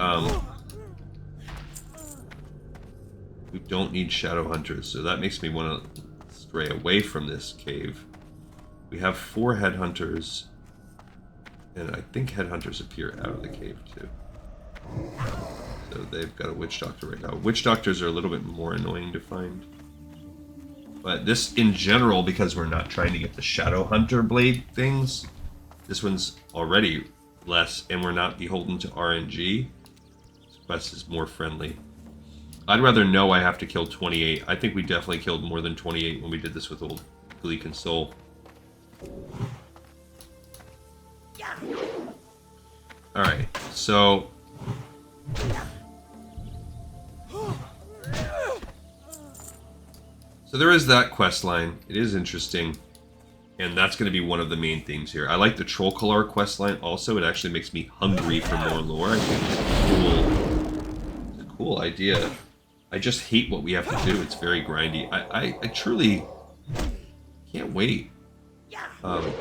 we don't need shadow hunters, so that makes me want to stray away from this cave. We have 4 headhunters, and I think headhunters appear out of the cave too. So they've got a witch doctor right now. Witch doctors are a little bit more annoying to find. But this, in general, because we're not trying to get the Shadow Hunter blade things, this one's already less, and we're not beholden to RNG. This quest is more friendly. I'd rather know I have to kill 28. I think we definitely killed more than 28 when we did this with old Gleek and Soul. Alright, so... So there is that quest line. It is interesting. And that's going to be one of the main themes here. I like the Troll Color quest line also. It actually makes me hungry for more lore. I think it's cool. It's a cool idea. I just hate what we have to do. It's very grindy. I truly can't wait. I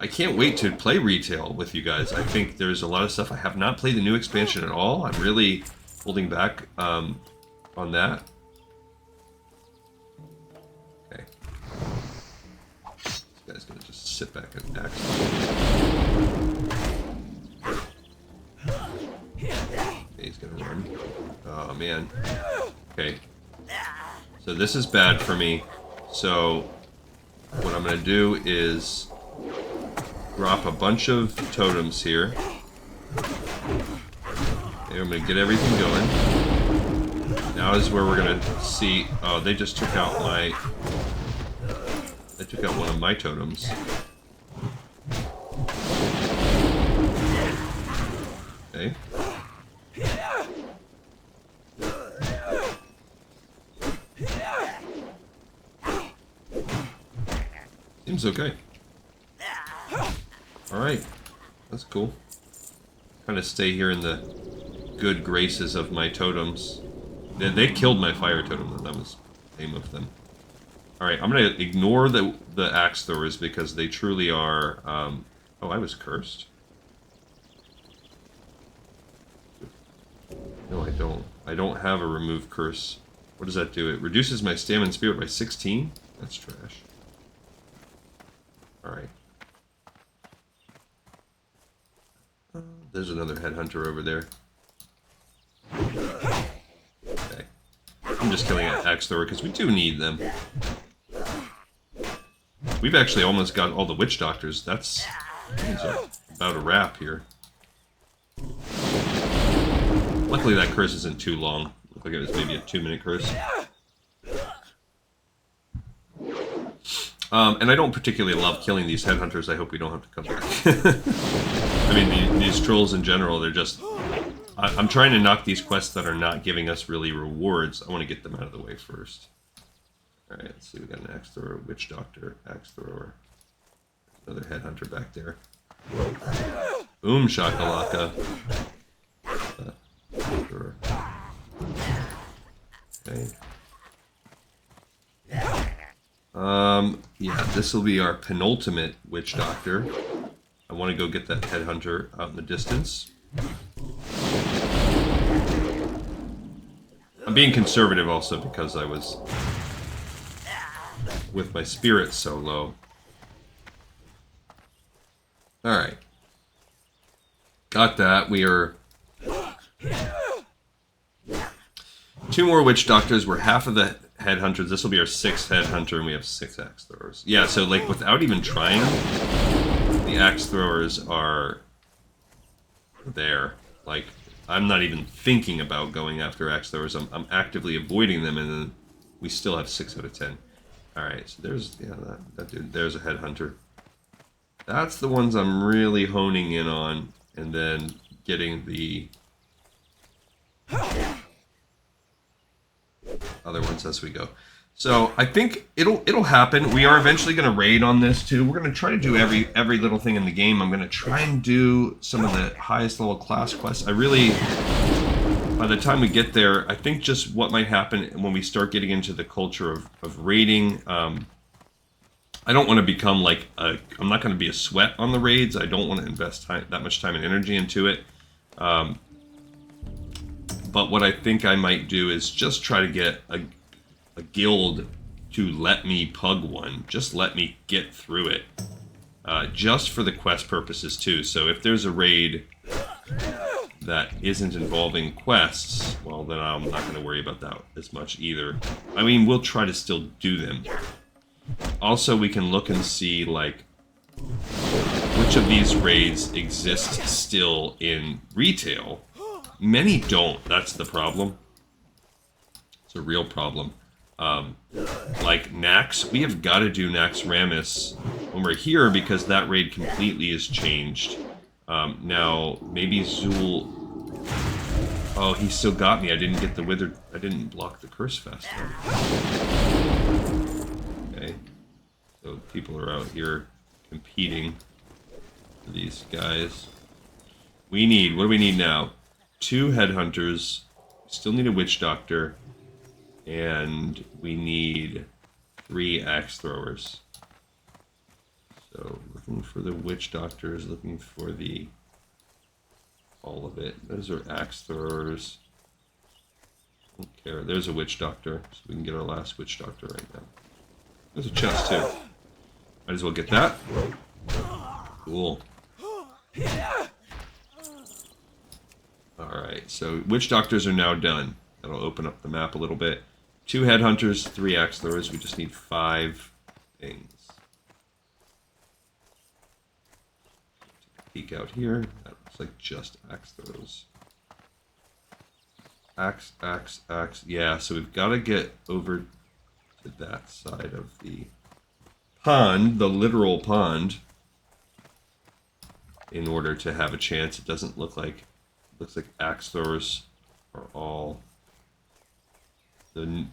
can't wait to play retail with you guys. I think there's a lot of stuff. I have not played the new expansion at all. I'm really holding back on that. Okay. This guy's gonna just sit back and axe. Okay, he's gonna run. Oh man. Okay. So this is bad for me. So what I'm gonna do is drop a bunch of totems here. Okay, I'm gonna get everything going. Now is where we're gonna see. Oh, they just took out my. They took out one of my totems. Okay. Seems okay. Alright. That's cool. Kind of stay here in the good graces of my totems. They killed my fire totem, though. That was the aim of them. Alright, I'm going to ignore the axe throwers because they truly are... Oh, I was cursed. No, I don't. I don't have a remove curse. What does that do? It reduces my stamina and spirit by 16? That's trash. Alright. There's another headhunter over there. Okay. I'm just killing an axe thrower because we do need them. We've actually almost got all the witch doctors. That's about a wrap here. Luckily that curse isn't too long. Looked like it was maybe a 2-minute curse. And I don't particularly love killing these headhunters. I hope we don't have to come back. I mean, these trolls in general, they're just... I'm trying to knock these quests that are not giving us really rewards. I want to get them out of the way first. Alright, let's see. We got an axe thrower, witch doctor, axe thrower. Another headhunter back there. Boom shakalaka. Okay. Yeah, this will be our penultimate witch doctor. I want to go get that headhunter out in the distance. I'm being conservative also because I was with my spirit so low. Alright. Got that. We are 2 more witch doctors. We're half of the headhunters. This will be our 6th headhunter, and we have 6 axe throwers. Yeah, so like without even trying, the axe throwers are there. Like, I'm not even thinking about going after axe throwers. I'm actively avoiding them, and then we still have 6 out of 10. Alright, so there's, yeah, that dude. There's a headhunter. That's the ones I'm really honing in on, and then getting the other ones as we go. So I think it'll happen. We are eventually going to raid on this too. We're going to try to do every little thing in the game. I'm going to try and do some of the highest level class quests. I really, by the time we get there, I think just what might happen when we start getting into the culture of raiding. I don't want to become like I'm not going to be a sweat on the raids. I don't want to invest that much time and energy into it. But what I think I might do is just try to get a guild to let me pug one. Just let me get through it. Just for the quest purposes too. So if there's a raid that isn't involving quests, well, then I'm not going to worry about that as much either. I mean, we'll try to still do them. Also, we can look and see, like, which of these raids exist still in retail. Many don't. That's the problem. It's a real problem. Like Nax, we have got to do Nax Ramus when we're here because that raid completely has changed. Now, maybe Zool... Oh, he still got me. I didn't get the withered... I didn't block the curse fast enough. Okay. So people are out here competing for these guys. We need... What do we need now? 2 headhunters. Still need a witch doctor. And we need 3 axe throwers. So, looking for the witch doctors, looking for the... all of it. Those are axe throwers. Don't care. There's a witch doctor, so we can get our last witch doctor right now. There's a chest, too. Might as well get that. Cool. Alright, so witch doctors are now done. That'll open up the map a little bit. 2 headhunters, 3 axe throwers. We just need 5 things. Peek out here. That looks like just axe throws. Axe, axe, axe. Yeah, so we've got to get over to that side of the pond, the literal pond, in order to have a chance. It doesn't look like... It looks like axe throwers are all... The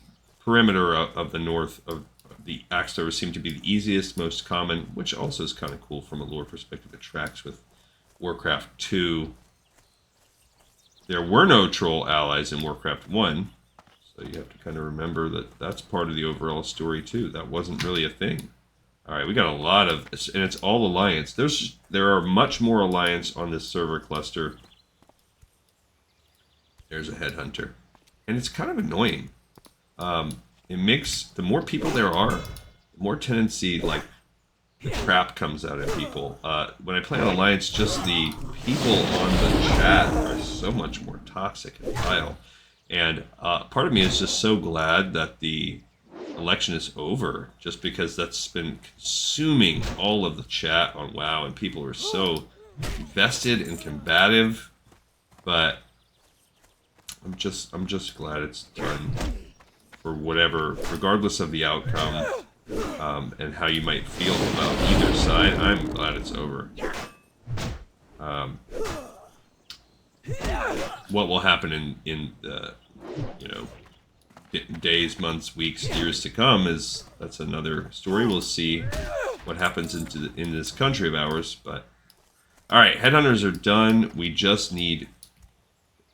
perimeter of the north of the axe throwers seem to be the easiest, most common, which also is kind of cool from a lore perspective. It tracks with Warcraft 2. There were no troll allies in Warcraft 1, so you have to kind of remember that that's part of the overall story too. That wasn't really a thing. Alright, we got a lot of... And it's all Alliance. There are much more Alliance on this server cluster. There's a headhunter. And it's kind of annoying. It makes... The more people there are, the more tendency, like, the crap comes out of people. When I play on Alliance, just the people on the chat are so much more toxic and vile. And part of me is just so glad that the election is over, just because that's been consuming all of the chat on WoW, and people are so invested and combative. But I'm just glad it's done. For whatever, regardless of the outcome, and how you might feel about either side, I'm glad it's over. What will happen in the, you know, days, months, weeks, years to come that's another story. We'll see what happens in this country of ours. But all right, headhunters are done. We just need...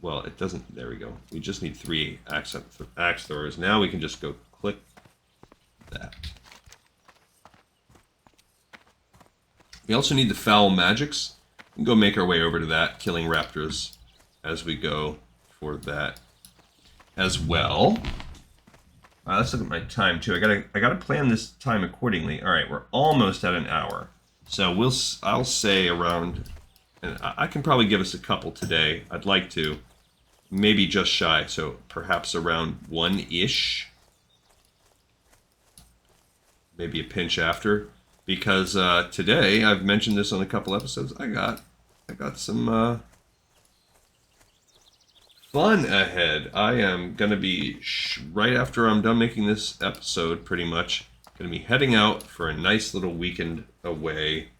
Well, it doesn't... There we go. We just need 3 axe throwers. Now we can just go click that. We also need the foul magics. We can go make our way over to that, killing raptors as we go for that as well. Let's look at my time too. I gotta plan this time accordingly. All right, we're almost at an hour, so I'll say around. And I can probably give us a couple today. I'd like to. Maybe just shy, so perhaps around 1-ish. Maybe a pinch after. Because today, I've mentioned this on a couple episodes, I got some fun ahead. I am going to be, right after I'm done making this episode, pretty much, going to be heading out for a nice little weekend away.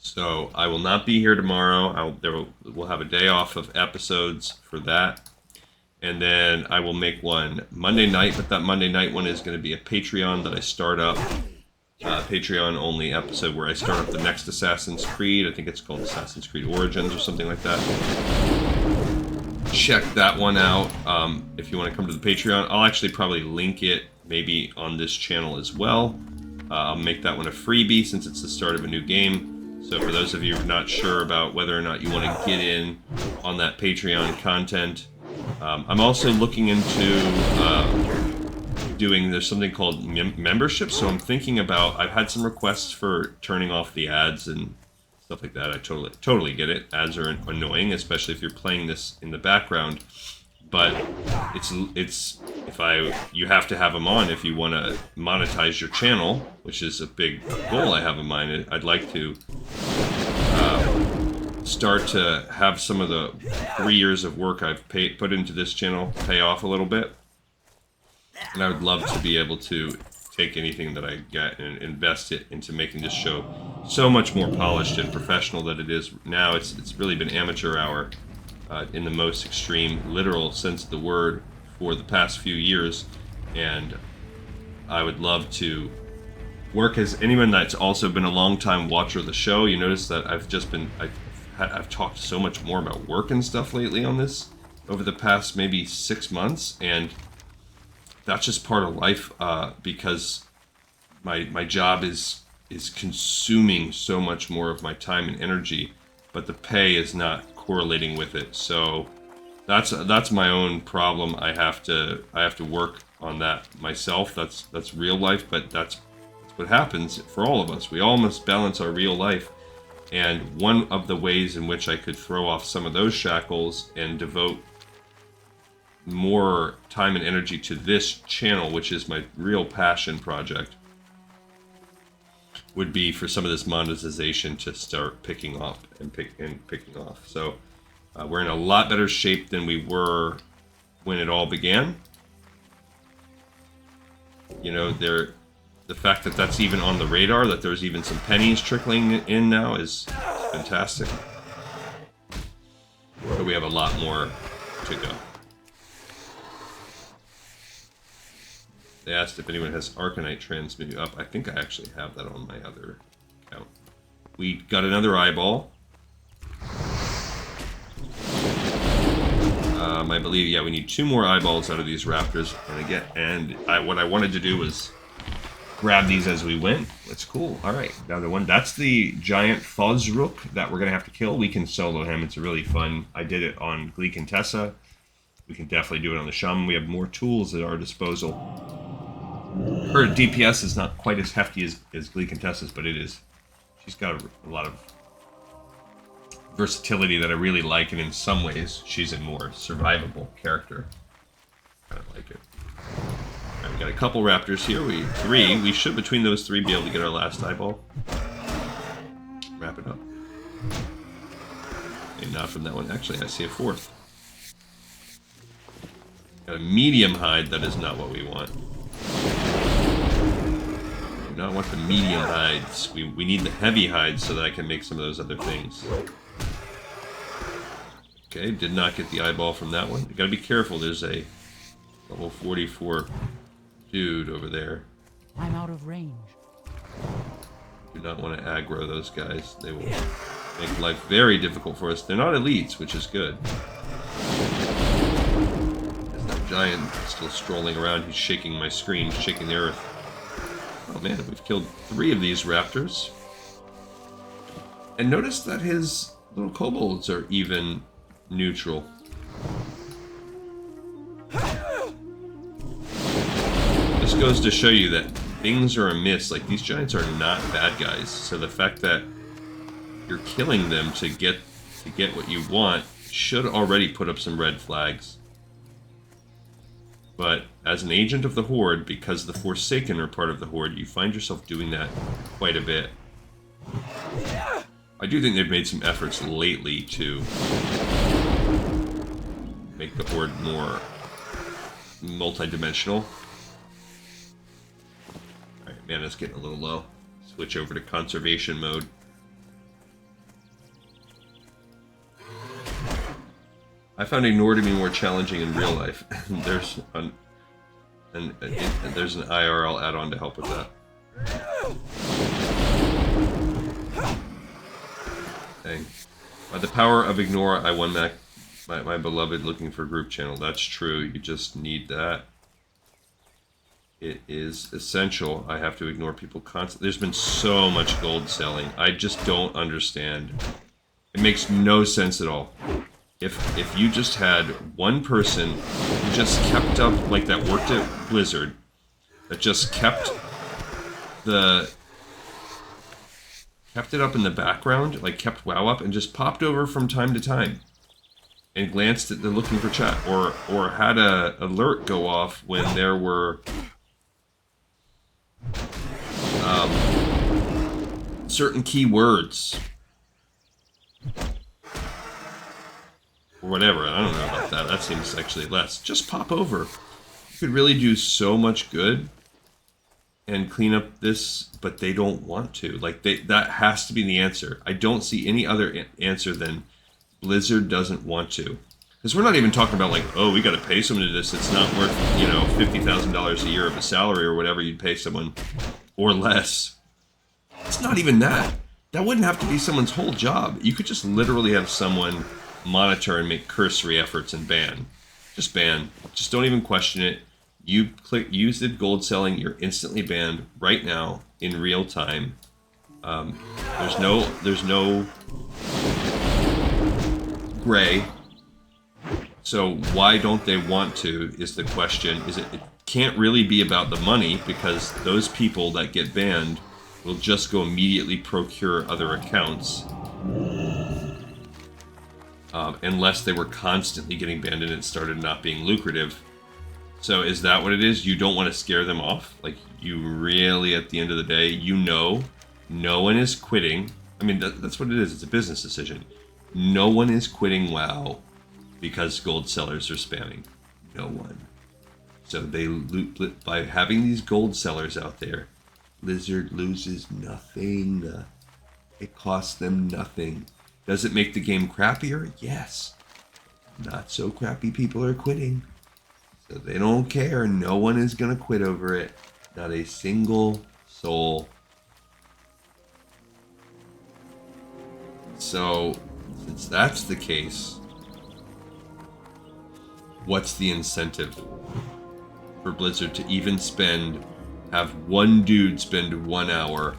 So I will not be here tomorrow. We'll have a day off of episodes for that. And then I will make one Monday night, but that Monday night one is going to be a Patreon that I start up. Patreon only episode where I start up the next Assassin's Creed. I think it's called Assassin's Creed Origins or something like that. Check that one out if you want to come to the Patreon. I'll actually probably link it maybe on this channel as well. I'll make that one a freebie since it's the start of a new game. So for those of you who are not sure about whether or not you want to get in on that Patreon content, I'm also looking into there's something called membership. So I'm thinking about, I've had some requests for turning off the ads and stuff like that. I totally get it. Ads are annoying, especially if you're playing this in the background. But you have to have them on if you want to monetize your channel, which is a big goal I have in mind. I'd like to start to have some of the 3 years of work I've put into this channel pay off a little bit. And I would love to be able to take anything that I get and invest it into making this show so much more polished and professional than it is now. It's really been amateur hour in the most extreme, literal sense of the word for the past few years. And I would love to work as anyone that's also been a long time watcher of the show. You notice that I've talked so much more about work and stuff lately on this over the past maybe 6 months, and that's just part of life because my job is consuming so much more of my time and energy, but the pay is not correlating with it. So that's my own problem. I have to work on that myself. That's real life, but that's what happens for all of us. We all must balance our real life. And one of the ways in which I could throw off some of those shackles and devote more time and energy to this channel, which is my real passion project, would be for some of this monetization to start picking up and picking off. So we're in a lot better shape than we were when it all began. You know, the fact that that's even on the radar, that there's even some pennies trickling in now, is fantastic. But we have a lot more to go. They asked if anyone has Arcanite transmute up. I think I actually have that on my other account. We got another eyeball. I believe, yeah, we need 2 more eyeballs out of these raptors. What I wanted to do was grab these as we went. That's cool. All right, another one. That's the giant Fozrook that we're gonna have to kill. We can solo him. It's really fun. I did it on Glee Contessa. We can definitely do it on the Shaman. We have more tools at our disposal. Her DPS is not quite as hefty as Glee Contessa's, but it is. She's got a lot of versatility that I really like, and in some ways, she's a more survivable character. Kind of like it. All right, we got a couple raptors here. We should, between those 3, be able to get our last eyeball. Wrap it up. Okay, not from that one. Actually, I see a 4th. Got a medium hide. That is not what we want. We do not want the medium hides. We need the heavy hides so that I can make some of those other things. Okay, did not get the eyeball from that one. You gotta be careful. There's a level 44 dude over there. I'm out of range. Do not want to aggro those guys. They will make life very difficult for us. They're not elites, which is good. There's that giant still strolling around. He's shaking my screen, shaking the earth. Oh man, we've killed 3 of these raptors. And notice that his little kobolds are even neutral. This goes to show you that things are amiss. Like, these giants are not bad guys. So the fact that you're killing them to get what you want should already put up some red flags. But as an agent of the Horde, because the Forsaken are part of the Horde, you find yourself doing that quite a bit. I do think they've made some efforts lately to make the Horde more multi-dimensional. Alright, mana's getting a little low. Switch over to conservation mode. I found Ignore to be more challenging in real life. There's an IRL add-on to help with that. Dang. By the power of Ignore, I won back my beloved looking for group channel. That's true. You just need that. It is essential. I have to ignore people constantly. There's been so much gold selling. I just don't understand. It makes no sense at all. If you just had one person who just kept up, like that worked at Blizzard, that just kept the kept it up in the background, like kept WoW up, and just popped over from time to time and glanced at the looking for chat, or had a alert go off when there were certain keywords or whatever. I don't know about that. That seems actually less. Just pop over. You could really do so much good and clean up this, but they don't want to. Like, that has to be the answer. I don't see any other answer than Blizzard doesn't want to. Because we're not even talking about, like, oh, we got to pay someone to do this. It's not worth, you know, $50,000 a year of a salary or whatever you'd pay someone, or less. It's not even that. That wouldn't have to be someone's whole job. You could just literally have someone monitor and make cursory efforts and ban. Just ban. Just don't even question it. You use the gold selling, you're instantly banned right now in real time. There's no gray. So why don't they want to is the question. It can't really be about the money, because those people that get banned will just go immediately procure other accounts. Unless they were constantly getting banned and it started not being lucrative. So is that what it is? You don't want to scare them off? Like, you really, at the end of the day, you know, no one is quitting. I mean, that's what it is. It's a business decision. No one is quitting WoW because gold sellers are spamming. No one. So they loot by having these gold sellers out there. Blizzard loses nothing. It costs them nothing. Does it make the game crappier? Yes. Not so crappy people are quitting. So they don't care. No one is going to quit over it. Not a single soul. So, since that's the case, what's the incentive for Blizzard to even have one dude spend 1 hour?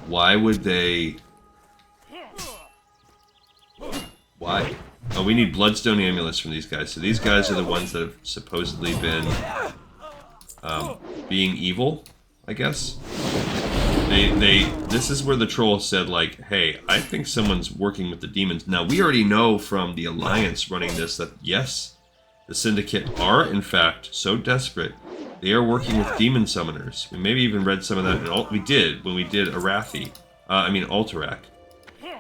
Why would they... Why? Oh, we need Bloodstone Amulets from these guys. So these guys are the ones that have supposedly been being evil, I guess. This is where the troll said, like, hey, I think someone's working with the demons. Now, we already know from the Alliance running this that, yes, the Syndicate are, in fact, so desperate. They are working with demon summoners. We maybe even read some of that in we did when we did Arathi. Alterac.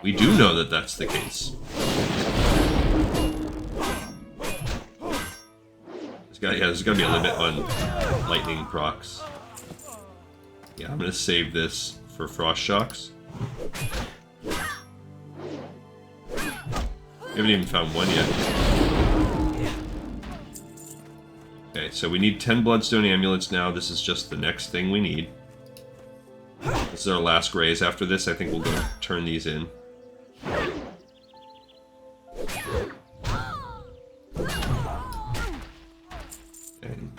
We do know that that's the case. There's got to be a limit on lightning procs. Yeah, I'm going to save this for frost shocks. We haven't even found one yet. Okay, so we need 10 Bloodstone Amulets now. This is just the next thing we need. This is our last raise. After this, I think we'll go turn these in. And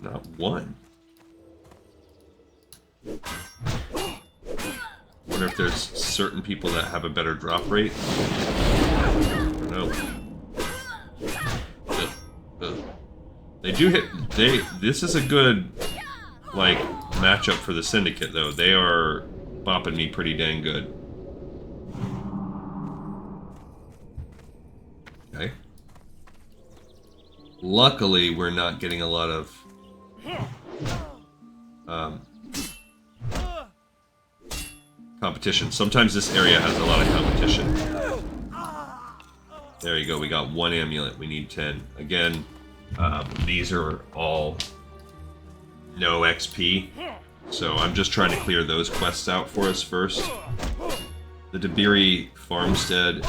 not one. Wonder if there's certain people that have a better drop rate. I don't know. They do hit. This is a good, like, matchup for the Syndicate, though. They are bopping me pretty dang good. Okay. Luckily, we're not getting a lot of competition. Sometimes this area has a lot of competition. There you go. We got 1 amulet. We need 10. Again, these are all no XP. So I'm just trying to clear those quests out for us first. The Debiri Farmstead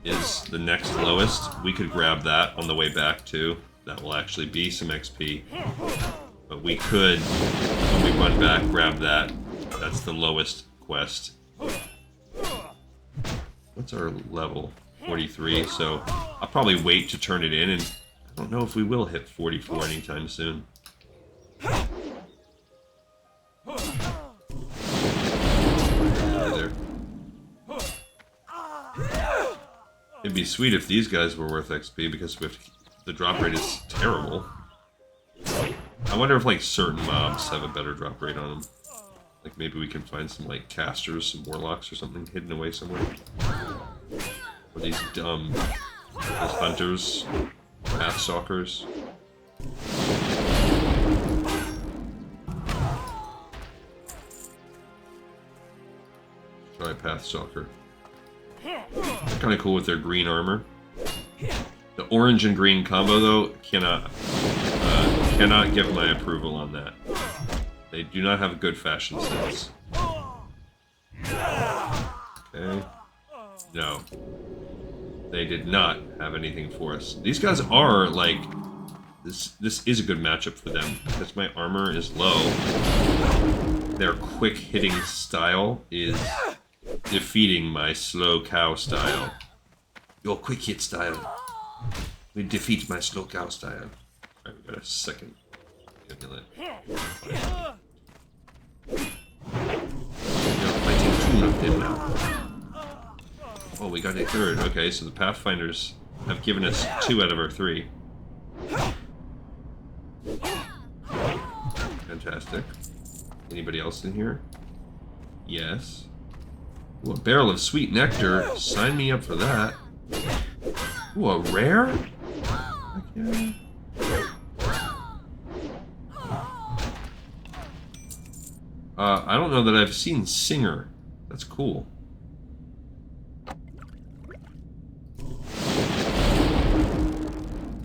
is the next lowest. We could grab that on the way back too. That will actually be some XP. But we could, when we run back, grab that. That's the lowest quest. What's our level? 43, so I'll probably wait to turn it in, and I don't know if we will hit 44 anytime soon. There. It'd be sweet if these guys were worth XP, because the drop rate is terrible. I wonder if, like, certain mobs have a better drop rate on them. Like maybe we can find some like casters, some warlocks or something hidden away somewhere. Or these dumb those hunters, pathstalkers. Try Pathstalker. They're kind of cool with their green armor. The orange and green combo, though, cannot give my approval on that. They do not have a good fashion sense. Okay. No. They did not have anything for us. These guys are, like... This is a good matchup for them, because my armor is low. Their quick-hitting style is defeating my slow cow style. Your quick hit style will defeat my slow cow style. Alright, we got a second. Fighting two of them now. Oh, we got a third. Okay, so the Pathfinders have given us 2 out of our 3. Fantastic. Anybody else in here? Yes. Ooh, a barrel of sweet nectar. Sign me up for that. Ooh, a rare? Heck yeah. I don't know that I've seen Singer. That's cool.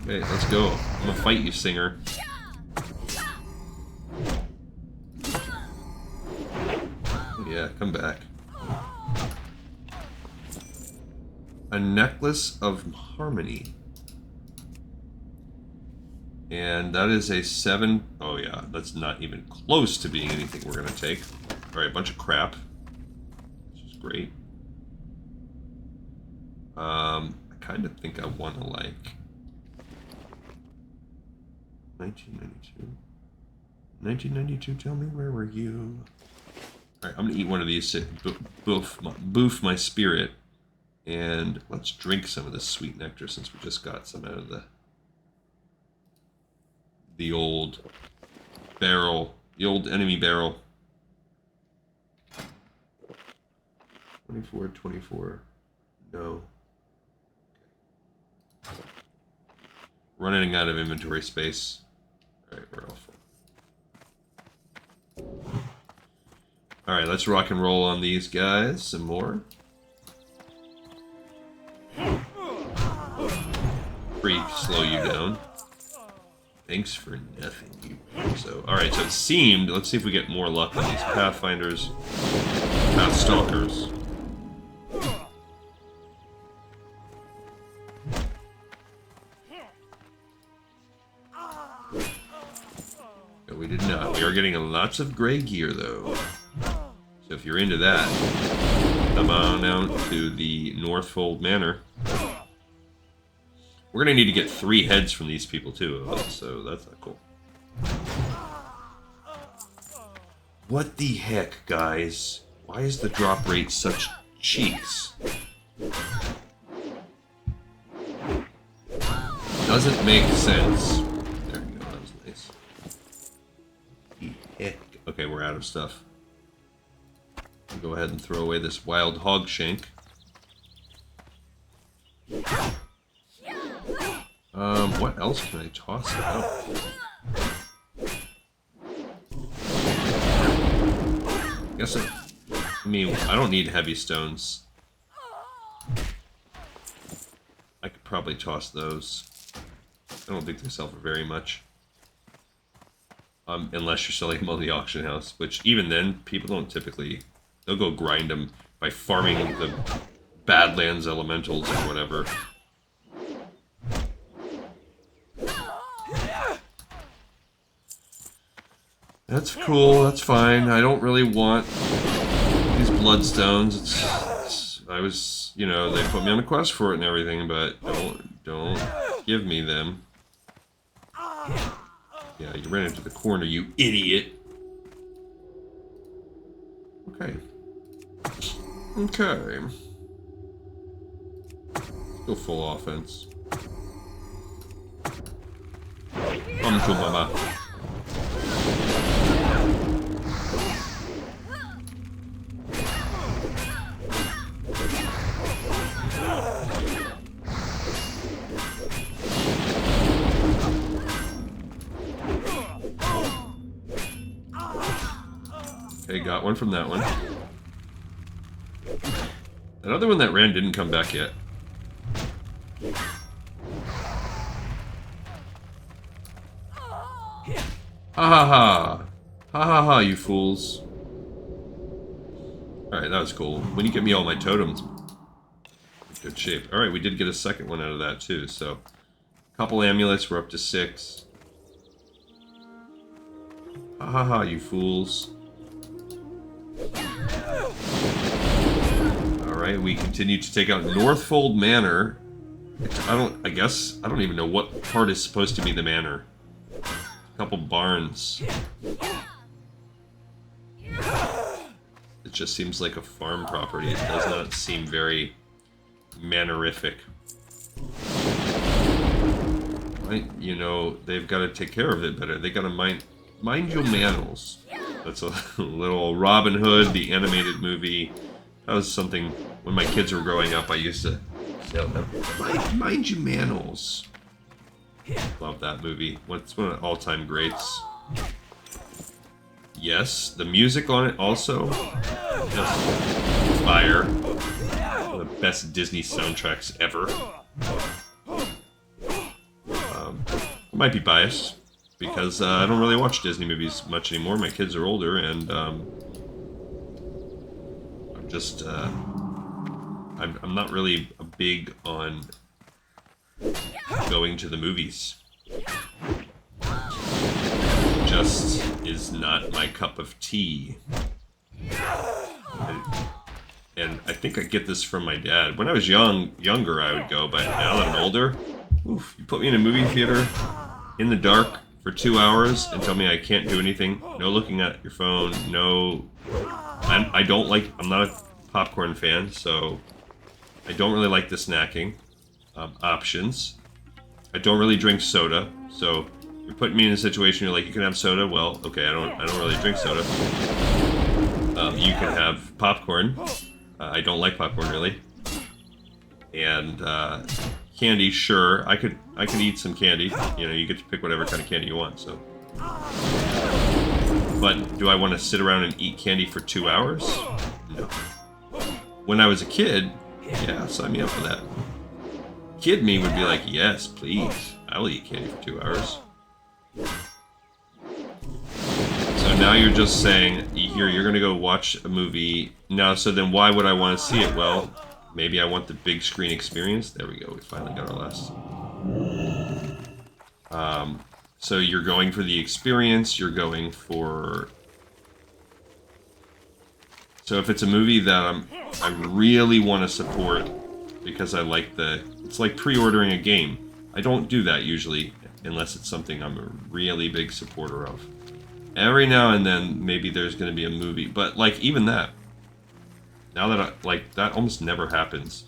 Okay, let's go. I'm gonna fight you, Singer. Yeah, come back. A necklace of harmony. And that is a 7. Oh yeah, that's not even close to being anything we're gonna take. Alright, a bunch of crap. Which is great. I kind of think I want to like 1992. 1992, tell me, where were you? Alright, I'm gonna eat one of these to boof my spirit. And let's drink some of this sweet nectar since we just got some out of the old barrel, the old enemy barrel. 24. No. Running out of inventory space. Alright, we're all full. Alright, let's rock and roll on these guys some more. Pretty slow you down. Thanks for nothing, you. So, alright, so it seemed, let's see if we get more luck on these Pathfinders, Pathstalkers. No, we did not. We are getting lots of gray gear, though. So if you're into that, come on out to the Northfold Manor. We're gonna need to get 3 heads from these people too, so that's not cool. What the heck, guys? Why is the drop rate such cheeks? Doesn't make sense. There we go, that was nice. The heck? Okay, we're out of stuff. I'll go ahead and throw away this wild hog shank. What else can I toss out? I mean, I don't need heavy stones. I could probably toss those. I don't think they sell for very much. Unless you're selling them on the auction house, which even then, people don't typically... They'll go grind them by farming the Badlands Elementals or whatever. That's cool, that's fine. I don't really want these bloodstones. I was, you know, they put me on a quest for it and everything, but don't give me them. Yeah, you ran into the corner, you idiot. Okay. Okay. Go full offense. Come to mama. Okay, got one from that one. That other one that ran didn't come back yet. Ha ha ha. Ha ha ha, you fools. Alright, that was cool. When you get me all my totems. Good shape. Alright, we did get a second one out of that too, so. A couple amulets, we're up to 6. Ha ha ha, you fools. Alright, we continue to take out Northfold Manor. I don't even know what part is supposed to be the manor. A couple barns. It just seems like a farm property. It does not seem very manorific. Right? You know, they've got to take care of it better. They got to mind your manors. That's a little Robin Hood, the animated movie. That was something, when my kids were growing up, I used to tell them, mind your manors. Love that movie. It's one of the all-time greats. Yes, the music on it also. Just fire. One of the best Disney soundtracks ever. I might be biased, because I don't really watch Disney movies much anymore. My kids are older, and I'm just, I'm not really big on going to the movies. Just is not my cup of tea. And I think I get this from my dad. When I was younger, I would go, but now that I'm older, oof, you put me in a movie theater in the dark for 2 hours and tell me I can't do anything. No looking at your phone. No, I'm not a popcorn fan, so I don't really like the snacking options. I don't really drink soda, so you're putting me in a situation you're like, you can have soda. Well, okay, I don't really drink soda. You can have popcorn. I don't like popcorn really. And candy, sure. I could eat some candy. You know, you get to pick whatever kind of candy you want. So, but do I want to sit around and eat candy for 2 hours? No. When I was a kid, yeah, sign me up for that. Kid me would be like, yes, please. I'll eat candy for 2 hours. So now you're just saying, here, you're going to go watch a movie. Now, so then why would I want to see it? Well, maybe I want the big screen experience. There we go. We finally got our last. So you're going for the experience. You're going for... So if it's a movie that I really want to support because I like it's like pre-ordering a game. I don't do that usually unless it's something I'm a really big supporter of. Every now and then, maybe there's going to be a movie, but like even that, now that that almost never happens.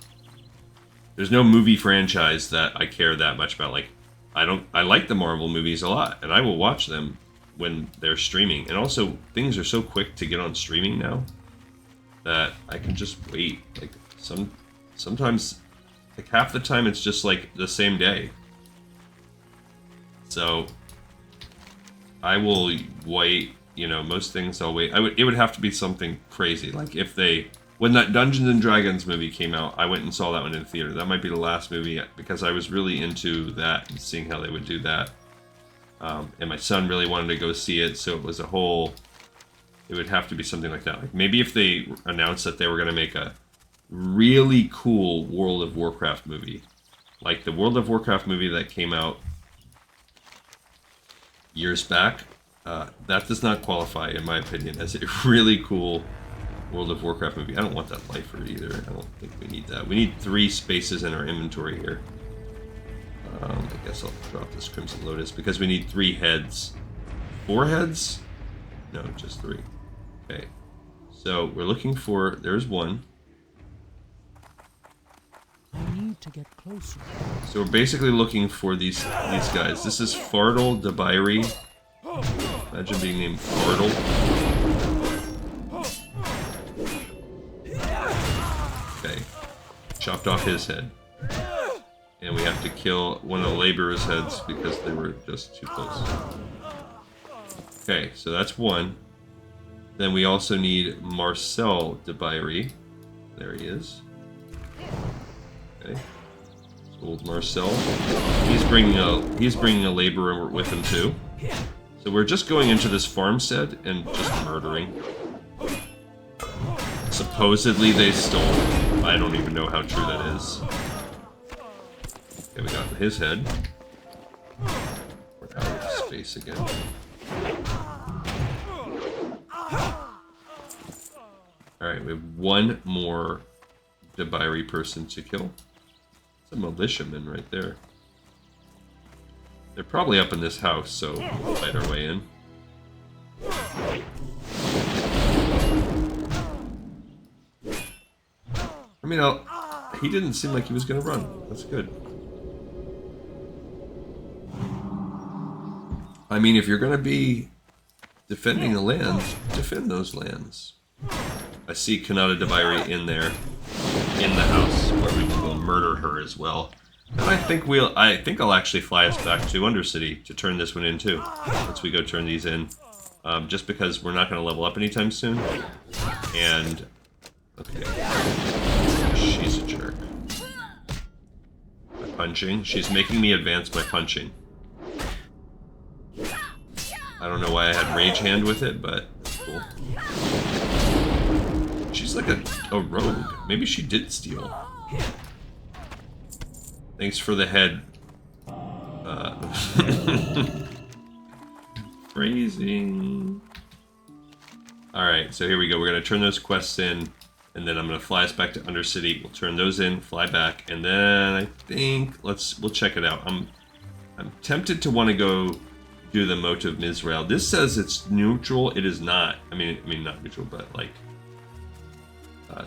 There's no movie franchise that I care that much about. Like, I like the Marvel movies a lot, and I will watch them when they're streaming. And also, things are so quick to get on streaming now that I can just wait. Like sometimes, like half the time, it's just like the same day. So I will wait. You know, most things I'll wait. It would have to be something crazy. Like when that Dungeons and Dragons movie came out, I went and saw that one in the theater. That might be the last movie because I was really into that and seeing how they would do that. And my son really wanted to go see it, so it was a whole... It would have to be something like that. Like maybe if they announced that they were going to make a really cool World of Warcraft movie. Like the World of Warcraft movie that came out years back. That does not qualify, in my opinion, as a really cool World of Warcraft movie. I don't want that lifer either. I don't think we need that. We need 3 spaces in our inventory here. I guess I'll drop this Crimson Lotus because we need 3 heads. 4 heads? No, just 3. Okay. So we're looking for... There's one. I need to get closer. So we're basically looking for these guys. This is Fardal Dabairi. Imagine being named Fardal. Okay. Chopped off his head. And we have to kill one of the laborers' heads because they were just too close. Okay, so that's one. Then we also need Marcel de Bayery. There he is. Okay. So old Marcel. He's bringing a laborer with him too. So we're just going into this farmstead and just murdering. Supposedly they stole. I don't even know how true that is. Okay, we got his head. We're out of space again. Alright, we have one more Debairi person to kill. It's a militiaman right there. They're probably up in this house, so we'll fight our way in. I mean, he didn't seem like he was going to run. That's good. I mean, if you're going to be defending the lands, defend those lands. I see Kanata Debairi in there, in the house, where we will murder her as well. And I think I'll actually fly us back to Undercity to turn this one in too. Once we go turn these in, just because we're not going to level up anytime soon. And okay, she's a jerk. My punching, she's making me advance my punching. I don't know why I had Rage Hand with it, but that's cool. She's like a rogue. Maybe she did steal. Thanks for the head. Phrasing. Alright, so here we go. We're going to turn those quests in, and then I'm going to fly us back to Undercity. We'll turn those in, fly back, and then I think we'll check it out. I'm tempted to want to go do the Moat of Mizrael. This says it's neutral. It is not. I mean not neutral, but like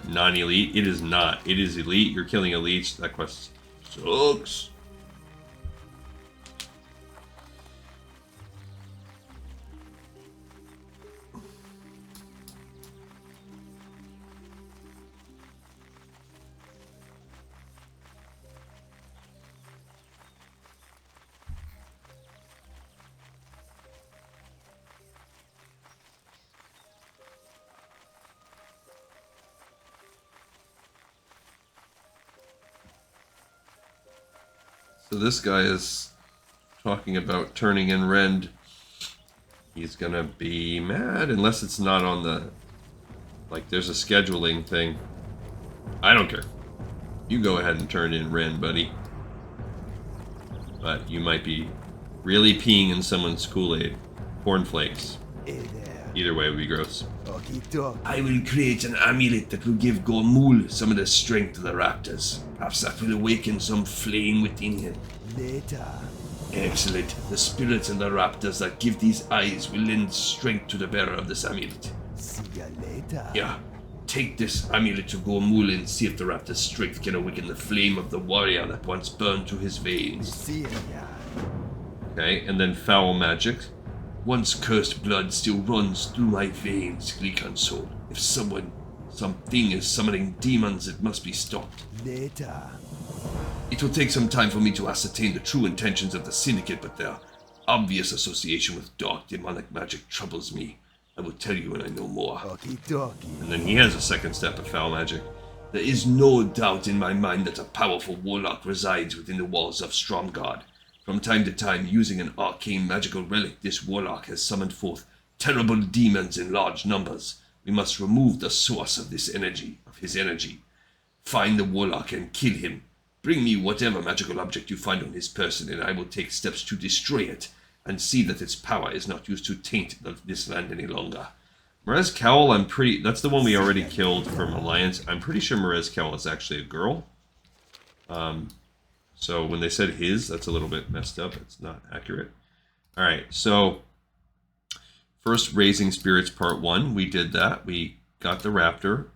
non-elite. It is not. It is elite. You're killing elites. That quest sucks. So this guy is talking about turning in Rend. He's gonna be mad unless it's not on the... Like, there's a scheduling thing. I don't care. You go ahead and turn in Rend, buddy. But you might be really peeing in someone's Kool-Aid. Cornflakes. Either way would be gross. I will create an amulet that will give Gormul some of the strength of the raptors. Perhaps that will awaken some flame within him. Later. Excellent. The spirits and the raptors that give these eyes will lend strength to the bearer of this amulet. See ya later. Yeah. Take this amulet to Gormul and see if the raptor's strength can awaken the flame of the warrior that once burned through his veins. See ya. Okay, and then foul magic. Once cursed blood still runs through my veins, Gleekon soul. If something is summoning demons, it must be stopped. Later. It will take some time for me to ascertain the true intentions of the Syndicate, but their obvious association with dark demonic magic troubles me. I will tell you when I know more. Okie dokie. And then he has a second step of foul magic. There is no doubt in my mind that a powerful warlock resides within the walls of Stromgarde. From time to time, using an arcane magical relic, this warlock has summoned forth terrible demons in large numbers. We must remove the source of his energy. Find the warlock and kill him. Bring me whatever magical object you find on his person, and I will take steps to destroy it, and see that its power is not used to taint this land any longer. Merez Cowl, that's the one we already killed from Alliance. I'm pretty sure Merez Cowl is actually a girl. So when they said his, that's a little bit messed up. It's not accurate. Alright, so first Raising Spirits Part 1, we did that. We got the raptor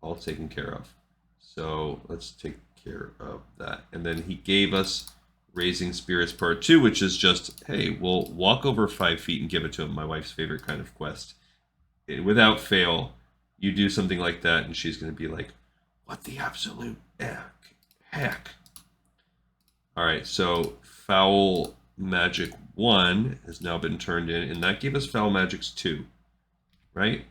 all taken care of. So let's take care of that. And then he gave us Raising Spirits Part 2, which is just, hey, we'll walk over 5 feet and give it to him, my wife's favorite kind of quest. Without fail, you do something like that and she's going to be like, what the absolute heck? Alright, so Foul Magic 1 has now been turned in, and that gave us Foul Magics 2, right?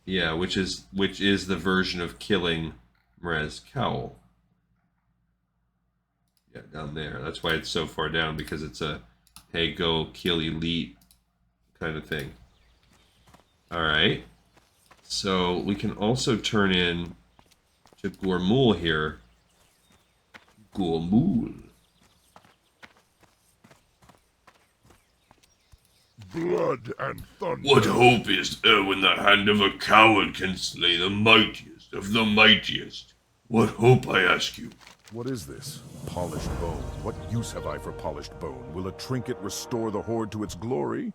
Yeah, which is the version of killing Mrez Cowl. Yeah, down there. That's why it's so far down, because it's a, hey, go kill elite kind of thing. Alright. So we can also turn in to Gormul here. Gormul. Blood and thunder. What hope is there when the hand of a coward can slay the mightiest of the mightiest? What hope, I ask you? What is this? Polished bone. What use have I for polished bone? Will a trinket restore the Horde to its glory?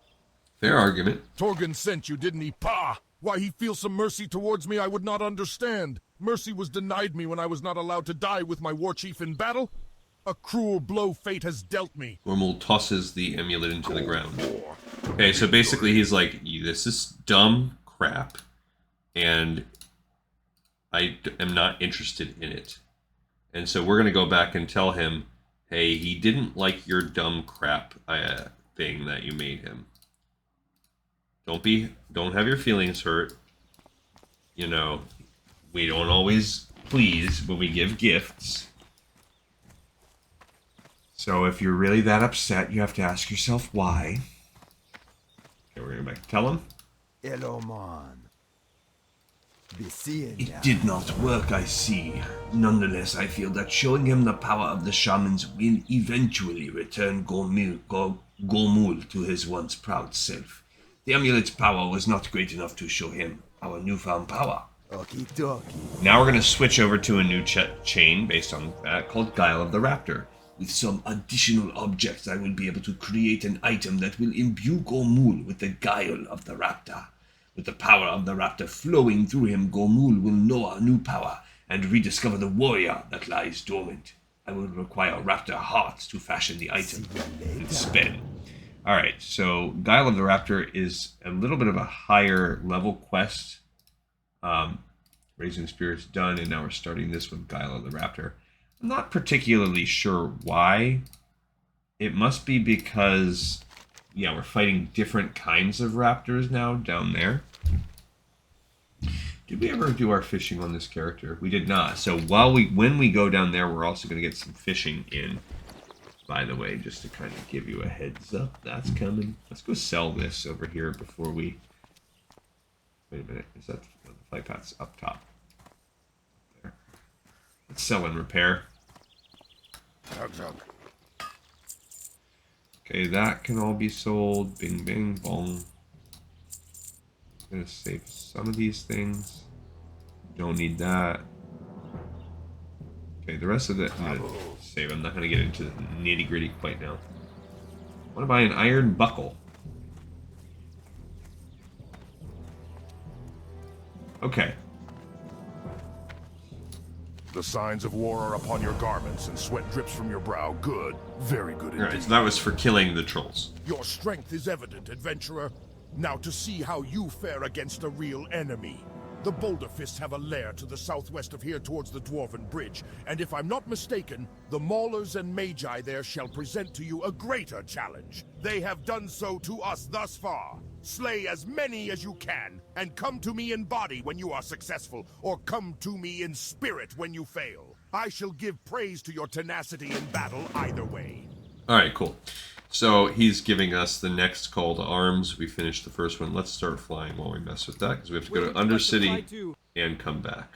Fair argument. Torgon sent you, didn't he? Pah! Why he feels some mercy towards me I would not understand. Mercy was denied me when I was not allowed to die with my war chief in battle. A cruel blow fate has dealt me. Gormul tosses the amulet into the ground. Okay, so basically he's like, this is dumb crap, and I am not interested in it. And so we're going to go back and tell him, hey, he didn't like your dumb crap thing that you made him. Don't have your feelings hurt. You know, we don't always please when we give gifts. So if you're really that upset, you have to ask yourself why. Okay, we're going to tell him. Elomon. It did not work, I see. Nonetheless, I feel that showing him the power of the shamans will eventually return Gormul to his once proud self. The amulet's power was not great enough to show him our newfound power. Okie dokie. Now we're going to switch over to a new chain based on that called Guile of the Raptor. With some additional objects, I will be able to create an item that will imbue Gormul with the guile of the raptor. With the power of the raptor flowing through him, Gormul will know our new power and rediscover the warrior that lies dormant. I will require raptor hearts to fashion the item and spin. Alright, so Guile of the Raptor is a little bit of a higher level quest. Raising Spirits done, and now we're starting this with Guile of the Raptor. I'm not particularly sure why. It must be because, yeah, we're fighting different kinds of raptors now down there. Did we ever do our fishing on this character? We did not. So when we go down there, we're also going to get some fishing in. By the way, just to kind of give you a heads up, that's coming. Let's go sell this over here before we... Wait a minute. Is that the flight path's up top? There. Let's sell and repair. Okay, that can all be sold. Bing, bing, bong. I'm going to save some of these things. Don't need that. Okay, the rest of it I'm going to save. I'm not going to get into the nitty-gritty quite now. I want to buy an iron buckle. Okay. The signs of war are upon your garments, and sweat drips from your brow. Good. Very good indeed. Alright, so that was for killing the trolls. Your strength is evident, adventurer. Now to see how you fare against a real enemy. The Boulder Fists have a lair to the southwest of here towards the Dwarven Bridge, and if I'm not mistaken, the Maulers and Magi there shall present to you a greater challenge. They have done so to us thus far. Slay as many as you can, and come to me in body when you are successful, or come to me in spirit when you fail. I shall give praise to your tenacity in battle either way. Alright, cool. So he's giving us the next call to arms. We finished the first one. Let's start flying while we mess with that, because we have to go to Undercity and come back.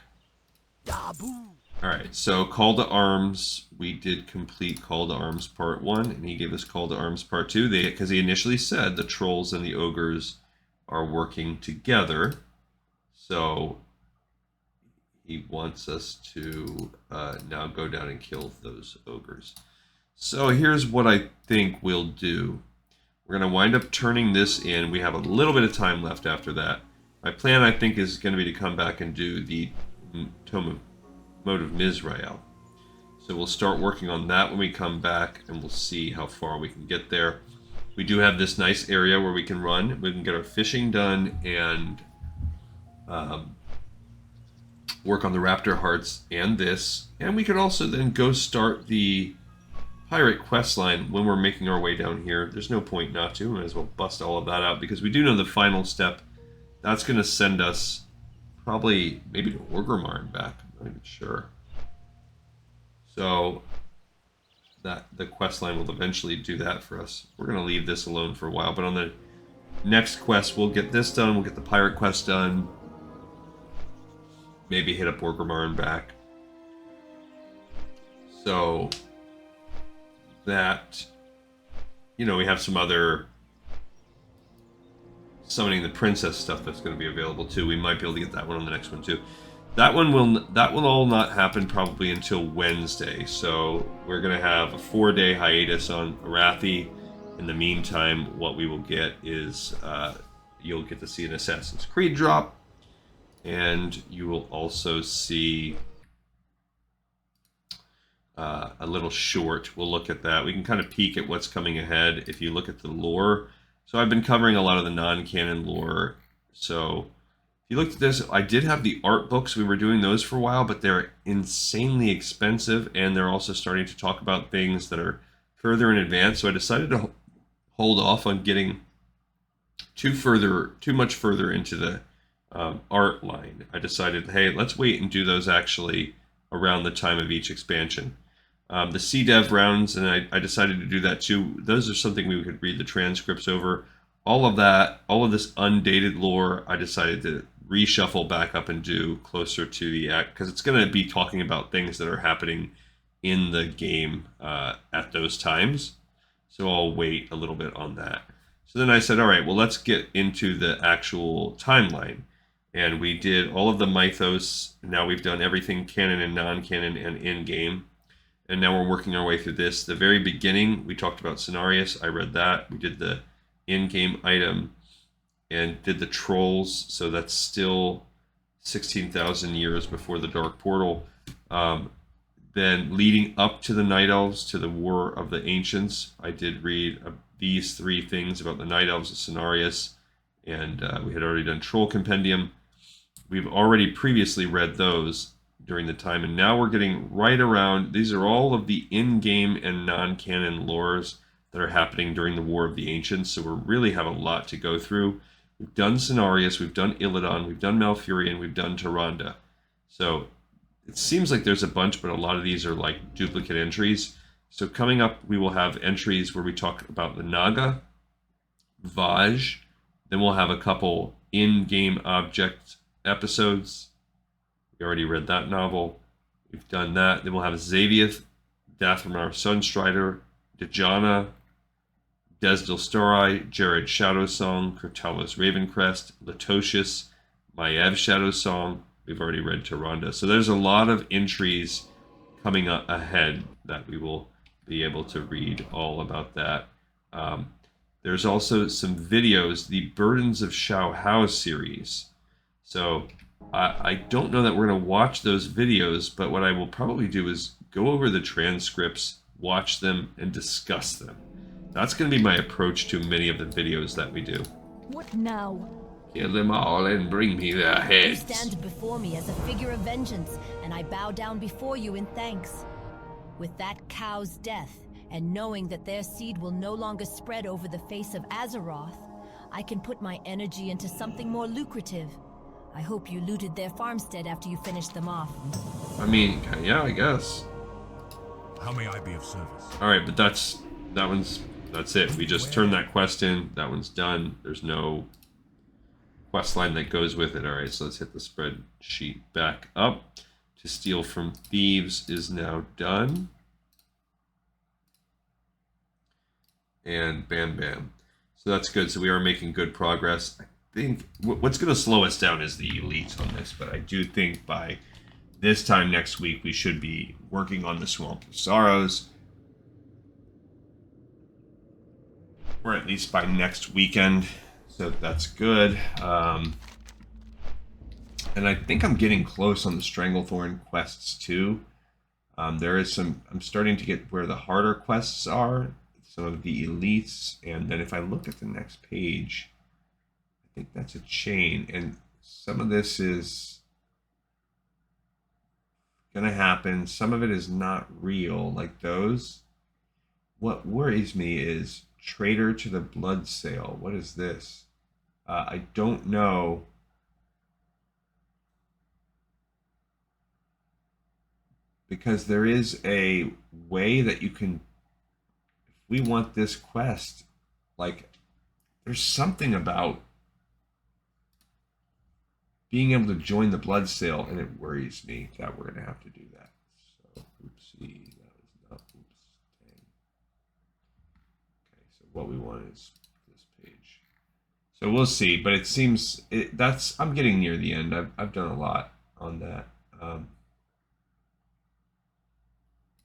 Alright, so call to arms. We did complete call to arms part 1, and he gave us call to arms part 2, because he initially said the trolls and the ogres are working together. So he wants us to now go down and kill those ogres. So here's what I think we'll do. We're going to wind up turning this in. We have a little bit of time left after that. My plan, I think, is going to be to come back and do the Tome of Mode of Mizrael. So we'll start working on that when we come back, and we'll see how far we can get there. We do have this nice area where we can run. We can get our fishing done and work on the raptor hearts and this. And we could also then go start the pirate quest line when we're making our way down here. There's no point not to. We might as well bust all of that out, because we do know the final step. That's going to send us probably maybe to Orgrimmar back. I'm not even sure. So that the quest line will eventually do that for us. We're going to leave this alone for a while, but on the next quest, we'll get this done. We'll get the pirate quest done. Maybe hit up Orgrimmar back. So that, you know, we have some other summoning the princess stuff that's going to be available too. We might be able to get that one on the next one too. That will all not happen probably until Wednesday. So we're going to have a 4-day hiatus on Arathi. In the meantime, what we will get is you'll get to see an Assassin's Creed drop, and you will also see a little short. We'll look at that. We can kind of peek at what's coming ahead if you look at the lore. So I've been covering a lot of the non-canon lore. So if you looked at this, I did have the art books. We were doing those for a while, but they're insanely expensive, and they're also starting to talk about things that are further in advance. So I decided to hold off on getting too much further into the art line. I decided, hey, let's wait and do those actually around the time of each expansion. The CDev rounds, and I decided to do that too. Those are something we could read the transcripts over. All of that, all of this undated lore, I decided to reshuffle back up and do closer to the act, because it's going to be talking about things that are happening in the game at those times. So I'll wait a little bit on that. So then I said, all right, well, let's get into the actual timeline. And we did all of the mythos. Now we've done everything canon and non-canon and in-game. And now we're working our way through this. The very beginning, we talked about Cenarius. I read that. We did the in-game item and did the trolls. So that's still 16,000 years before the Dark Portal. Then leading up to the Night Elves, to the War of the Ancients, I did read these 3 things about the Night Elves of Cenarius. And we had already done Troll Compendium. We've already previously read those during the time, and now we're getting right around, these are all of the in-game and non-canon lores that are happening during the War of the Ancients, so we really have a lot to go through. We've done Cenarius, we've done Illidan, we've done Malfurion, we've done Tyrande. So it seems like there's a bunch, but a lot of these are like duplicate entries. So coming up, we will have entries where we talk about the Naga, Vaj, then we'll have a couple in-game object episodes. We already read that novel. We've done that. Then we'll have Xavieth, Dathomir Sunstrider, Dejana, Desdil Storai, Jared Shadowsong, Kurtalos Ravencrest, Latocius, Maiev Shadowsong. We've already read Tyrande. So there's a lot of entries coming up ahead that we will be able to read all about that. There's also some videos, the Burdens of Shao Hao series. So I don't know that we're going to watch those videos, but what I will probably do is go over the transcripts, watch them, and discuss them. That's going to be my approach to many of the videos that we do. What now? Kill them all and bring me their You heads. stand before me as a figure of vengeance, and I bow down before you in thanks. With that cow's death, and knowing that their seed will no longer spread over the face of Azeroth, I can put my energy into something more lucrative. I hope you looted their farmstead after you finished them off. I mean, yeah, I guess. How may I be of service? All right, but that's it. We just turned that quest in. That one's done. There's no quest line that goes with it. All right, so let's hit the spreadsheet back up. To steal from Thieves is now done. And bam, bam. So that's good. So we are making good progress. I think what's going to slow us down is the elites on this, but I do think by this time next week we should be working on the Swamp of Sorrows, or at least by next weekend, so that's good. And I think I'm getting close on the Stranglethorn quests too. There is some, I'm starting to get where the harder quests are, some of the elites, and then if I look at the next page, I think that's a chain, and some of this is gonna happen. Some of it is not real, like those. What worries me is Traitor to the Blood Sale. What is this? I don't know because there is a way that you can, if we want this quest, like, there's something about being able to join the blood sale, and it worries me that we're going to have to do that. So, oopsie, that was not, oops, dang. Okay, so what we want is this page. So we'll see, but it seems, I'm getting near the end. I've done a lot on that.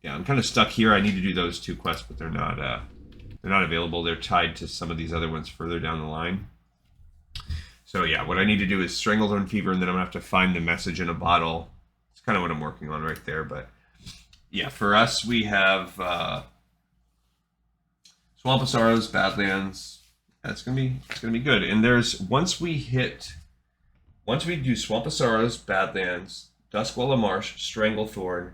Yeah, I'm kind of stuck here. I need to do those 2 quests, but they're not available. They're tied to some of these other ones further down the line. So yeah, what I need to do is Stranglethorn Fever, and then I'm going to have to find the message in a bottle. It's kind of what I'm working on right there. But yeah, for us, we have Swamp of Sorrows, Badlands. It's gonna be good. And there's once we do Swamp of Sorrows, Badlands, Duskwalla Marsh, Stranglethorn,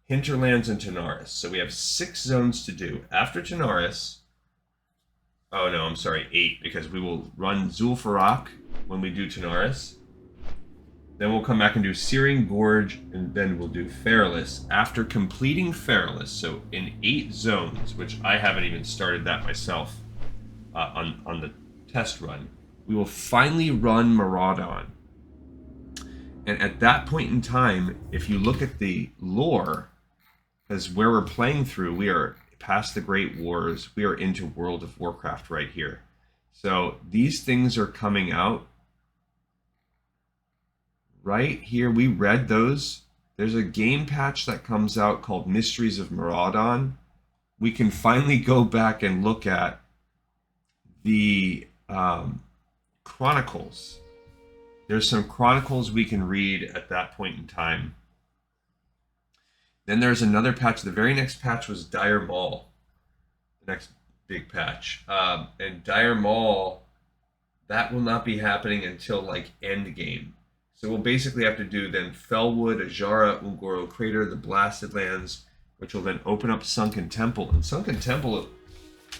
Hinterlands, and Tanaris. So we have 6 zones to do. After Tanaris, oh no, I'm sorry, 8, because we will run Zul'Farrak when we do Tanaris. Then we'll come back and do Searing Gorge, and then we'll do Feralus. After completing Feralus, so in 8 zones, which I haven't even started that myself on the test run, we will finally run Maraudon. And at that point in time, if you look at the lore, because where we're playing through, we are past the Great Wars. We are into World of Warcraft right here. So these things are coming out right here. We read those. There's a game patch that comes out called Mysteries of Maraudon. We can finally go back and look at the chronicles. There's some chronicles we can read at that point in time. Then there's another patch. The very next patch was Dire Maul. The next big patch. And Dire Maul, that will not be happening until like endgame. So we'll basically have to do then Felwood, Ajara, Ungoro Crater, the Blasted Lands, which will then open up Sunken Temple. And Sunken Temple is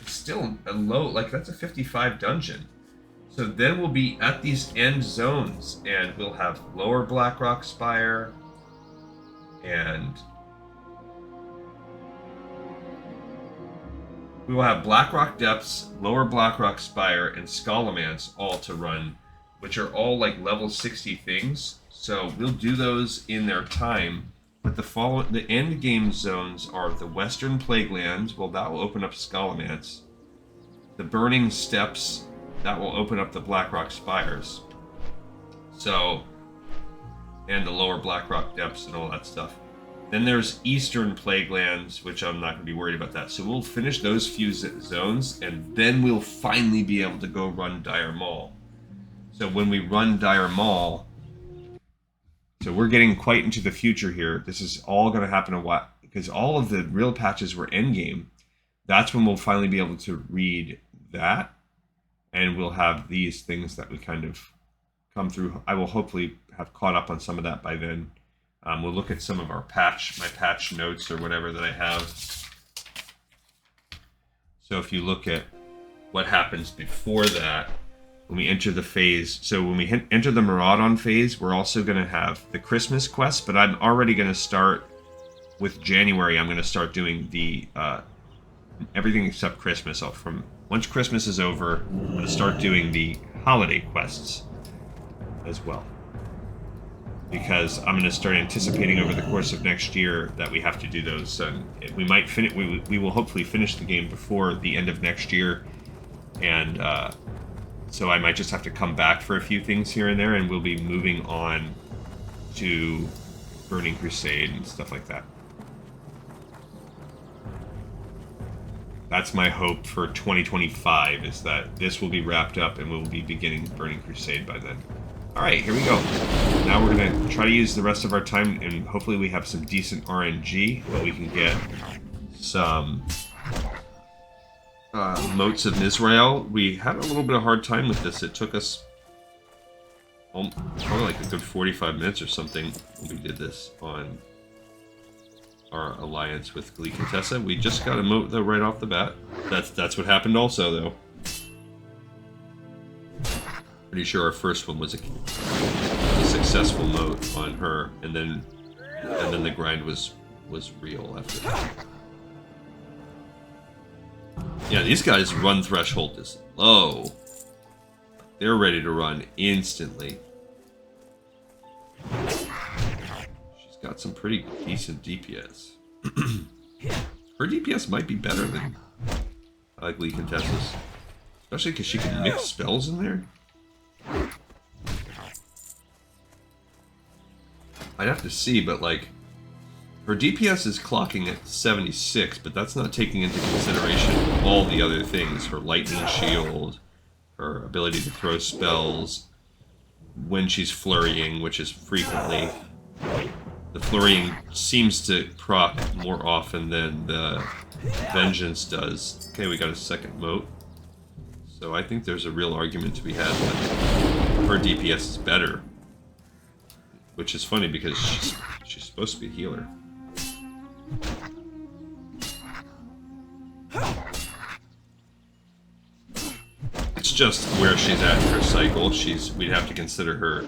still a low, like that's a 55 dungeon. So then we'll be at these end zones, and we'll have Lower Blackrock Spire, and we will have Blackrock Depths, Lower Blackrock Spire, and Scholomance all to run, which are all like level 60 things. So we'll do those in their time. But the end game zones are the Western Plaguelands. Well, that will open up Scholomance. The Burning Steppes, that will open up the Blackrock Spires. So, and the Lower Blackrock Depths and all that stuff. Then there's Eastern Plaguelands, which I'm not going to be worried about that. So we'll finish those few zones, and then we'll finally be able to go run Dire Maul. So when we run Dire Maul, so we're getting quite into the future here. This is all going to happen a while, because all of the real patches were endgame. That's when we'll finally be able to read that, and we'll have these things that we kind of come through. I will hopefully have caught up on some of that by then. We'll look at some of my patch notes or whatever that I have. So if you look at what happens before that, when we enter the phase, so when we enter the Maraudon phase, we're also going to have the Christmas quest, but I'm already going to start with January. I'm going to start doing the everything except Christmas. Once Christmas is over, I'm going to start doing the holiday quests as well, because I'm going to start anticipating over the course of next year that we have to do those. We might finish. We will hopefully finish the game before the end of next year, and so I might just have to come back for a few things here and there, and we'll be moving on to Burning Crusade and stuff like that. That's my hope for 2025, is that this will be wrapped up and we'll be beginning Burning Crusade by then. Alright, here we go. Now we're going to try to use the rest of our time, and hopefully we have some decent RNG, where we can get some Moats of Mizrael. We had a little bit of hard time with this. It took us probably like a good 45 minutes or something when we did this on our alliance with Glee Contessa. We just got a moat though right off the bat. That's what happened also though. Pretty sure our first one was a successful moat on her, and then the grind was was real after that. Yeah, these guys' run threshold is low. They're ready to run instantly. She's got some pretty decent DPS. Her DPS might be better than Ugly Contessa's. Especially because she can mix spells in there. I'd have to see, but like, her DPS is clocking at 76, but that's not taking into consideration all the other things. Her lightning shield, her ability to throw spells, when she's flurrying, which is frequently. The flurrying seems to proc more often than the vengeance does. Okay, we got a second moat. So I think there's a real argument to be had that her DPS is better. Which is funny because she's supposed to be a healer. It's just where she's at in her cycle. We'd have to consider her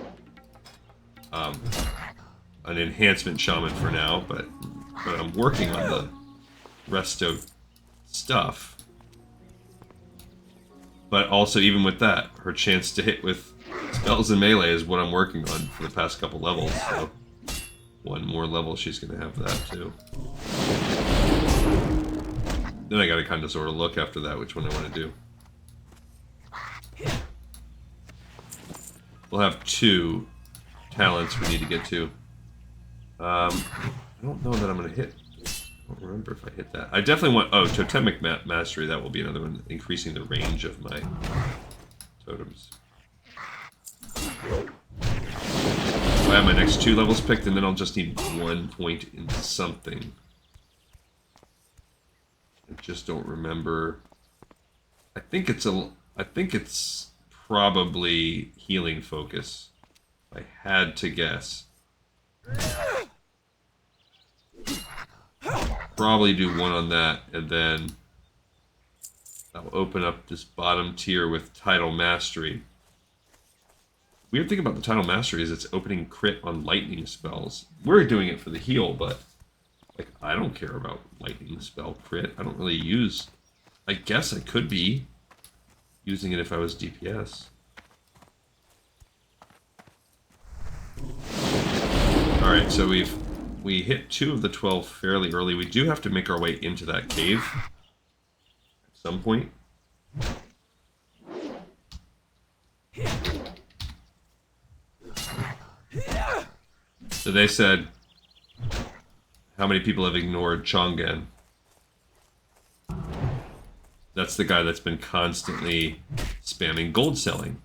an enhancement shaman for now, but I'm working on the resto stuff. But also, even with that, her chance to hit with spells and melee is what I'm working on for the past couple levels, so one more level she's gonna have that too. Then I gotta kind of sort of look after that which one I want to do. We'll have 2 talents we need to get to. I don't know that I'm gonna hit. I don't remember if I hit that. I definitely want... Oh, Totemic Mastery, that will be another one, increasing the range of my totems. So I have my next 2 levels picked, and then I'll just need 1 point in something. I just don't remember. I think it's probably healing focus. If I had to guess. Probably do 1 on that, and then I'll open up this bottom tier with Tidal Mastery. Weird thing about the Tidal Mastery is it's opening crit on lightning spells. We're doing it for the heal, but like I don't care about lightning spell crit. I don't really use... I guess I could be using it if I was DPS. Alright, so we hit 2 of the 12 fairly early. We do have to make our way into that cave at some point. So they said, how many people have ignored Chongan? That's the guy that's been constantly spamming gold selling.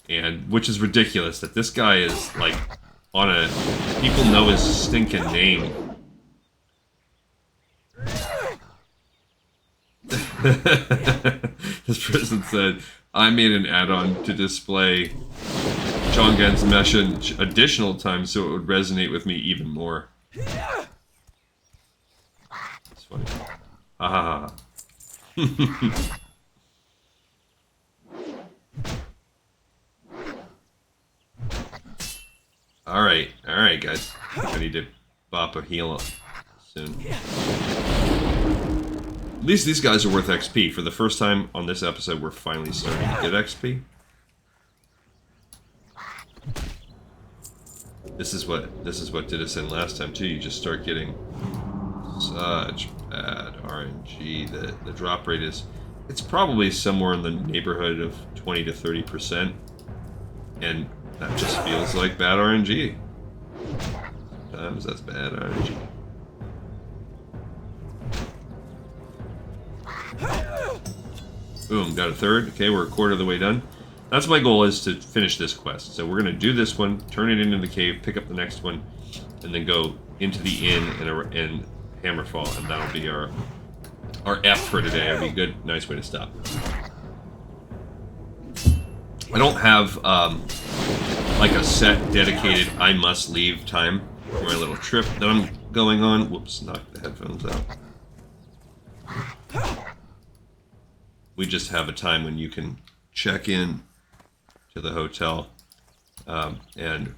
And, which is ridiculous, that this guy is, like, on a... People know his stinking name. This person said, I made an add-on to display Chongan's message additional times so it would resonate with me even more. It's funny. Ha ha ha. Alright guys. I need to bop a heal up soon. At least these guys are worth XP. For the first time on this episode, we're finally starting to get XP. This is what did us in last time too. You just start getting such bad RNG. The drop rate is... It's probably somewhere in the neighborhood of 20 to 30%. And that just feels like bad RNG. Sometimes that's bad RNG. Boom, got a third. Okay, we're a quarter of the way done. That's my goal, is to finish this quest. So we're going to do this one, turn it into the cave, pick up the next one, and then go into the inn and Hammerfall, and that'll be our F for today. It'll be a good, nice way to stop. I don't have like a set dedicated I must leave time for my little trip that I'm going on. Whoops, knocked the headphones out. We just have a time when you can check in to the hotel and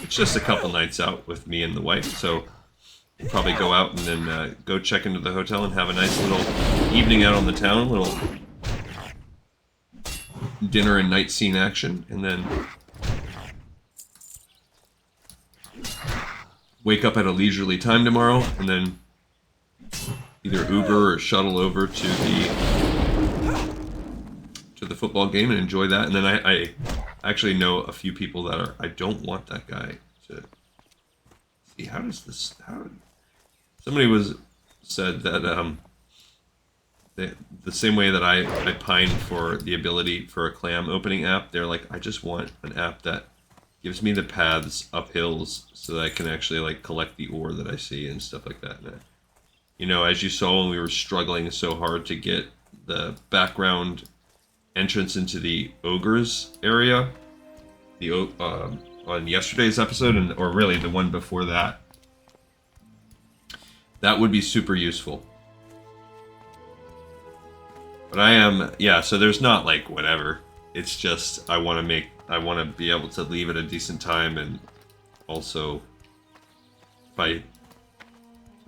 it's just a couple nights out with me and the wife, so we'll probably go out and then go check into the hotel and have a nice little evening out on the town, little dinner and night scene action, and then wake up at a leisurely time tomorrow, and then either Uber or shuttle over to the football game and enjoy that. And then I actually know a few people that are, I don't want that guy to see, how does this, somebody said that the same way that I pine for the ability for a clam opening app, they're like, I just want an app that gives me the paths up hills so that I can actually like collect the ore that I see and stuff like that. And, you know, as you saw when we were struggling so hard to get the background entrance into the ogres area, on yesterday's episode, or really the one before that, that would be super useful. But I am, yeah, so there's not like whatever. It's just I want to be able to leave at a decent time, and also if I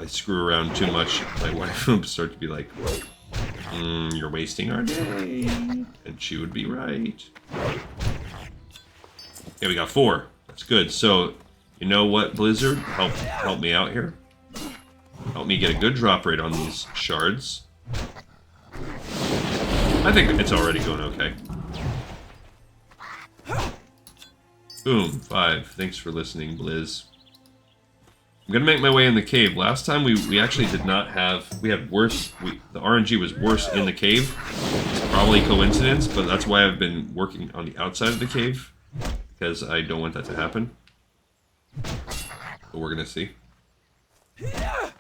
screw around too much, my wife will start to be like, you're wasting our day. And she would be right. Okay, we got 4. That's good. So, you know what, Blizzard? Help me out here. Help me get a good drop rate on these shards. I think it's already going okay. Boom, 5. Thanks for listening, Blizz. I'm gonna make my way in the cave. Last time we actually did not have, we had worse, the RNG was worse in the cave. It's probably coincidence, but that's why I've been working on the outside of the cave, because I don't want that to happen. But we're gonna see. I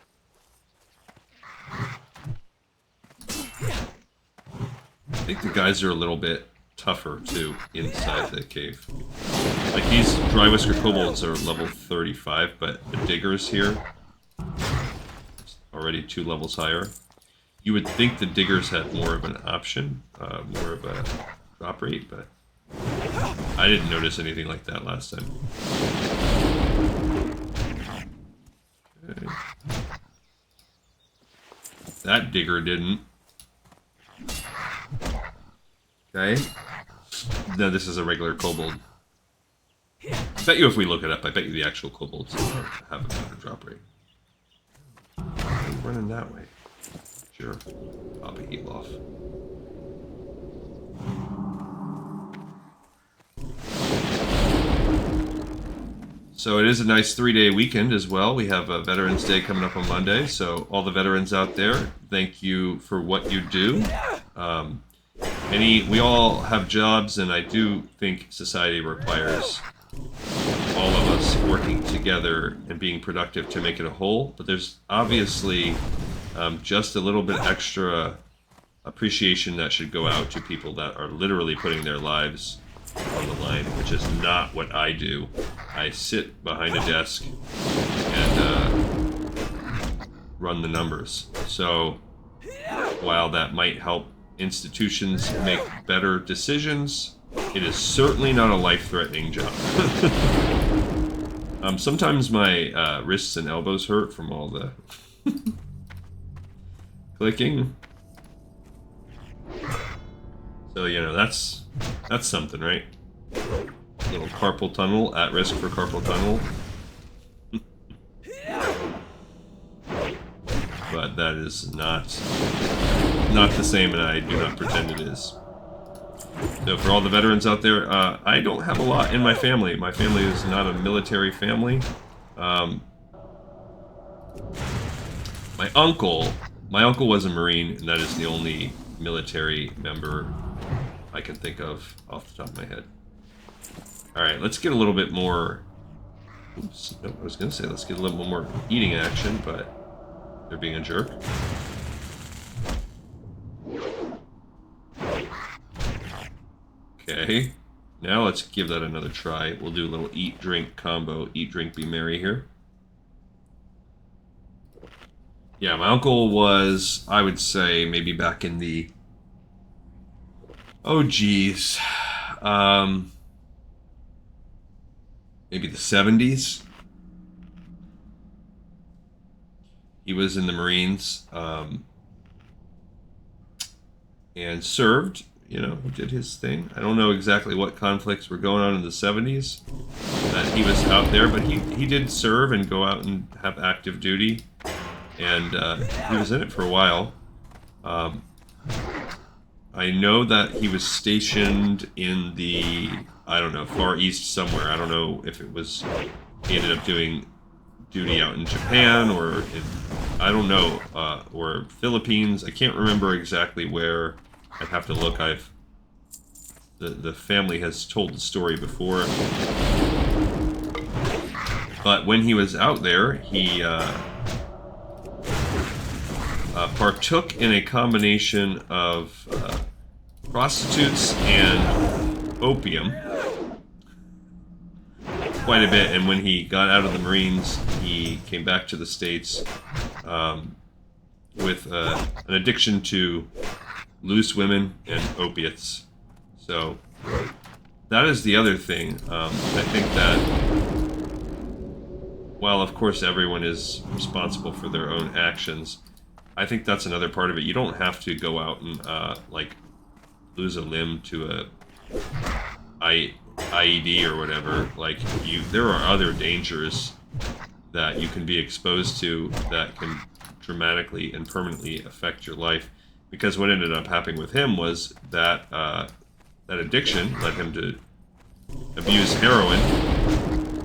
think the guys are a little bit tougher too inside the cave. Like these dry whisker kobolds are level 35, but the diggers here already 2 levels higher. You would think the diggers had more of an option, more of a drop rate, but I didn't notice anything like that last time. Okay. That digger didn't. Okay. No, this is a regular kobold. I bet you if we look it up, I bet you the actual kobolds have a better drop rate. I'm running that way. Sure. Pop a heal off. So it is a nice 3-day weekend as well. We have a Veterans Day coming up on Monday. So all the veterans out there, thank you for what you do. We all have jobs, and I do think society requires all of us working together and being productive to make it a whole. But there's obviously just a little bit extra appreciation that should go out to people that are literally putting their lives on the line, which is not what I do. I sit behind a desk and run the numbers. So while that might help institutions make better decisions, it is certainly not a life-threatening job. Sometimes my wrists and elbows hurt from all the clicking. So, you know, that's something, right? Little carpal tunnel, at risk for carpal tunnel. But that is not the same, and I do not pretend it is. So for all the veterans out there, I don't have a lot in my family. My family is not a military family. My uncle was a Marine, and that is the only military member I can think of off the top of my head. Alright, let's get a little bit more... Oops, no, I was going to say let's get a little bit more eating action, but they're being a jerk. Okay, now let's give that another try. We'll do a little eat-drink combo. Eat, drink, be merry here. Yeah, my uncle was, I would say, maybe back in the... Oh, geez. maybe the 70s. He was in the Marines and served. You know, he did his thing. I don't know exactly what conflicts were going on in the 70s that he was out there, but he did serve and go out and have active duty, and he was in it for a while. I know that he was stationed in the, I don't know, Far East somewhere. I don't know if it was, he ended up doing duty out in Japan or in, I don't know, or Philippines. I can't remember exactly where. I'd have to look. The family has told the story before. But when he was out there, he partook in a combination of prostitutes and opium quite a bit. And when he got out of the Marines, he came back to the States with an addiction to loose women and opiates. So that is the other thing. I think that while of course everyone is responsible for their own actions, I think that's another part of it. You don't have to go out and like lose a limb to a IED or whatever. Like there are other dangers that you can be exposed to that can dramatically and permanently affect your life. Because what ended up happening with him was that that addiction led him to abuse heroin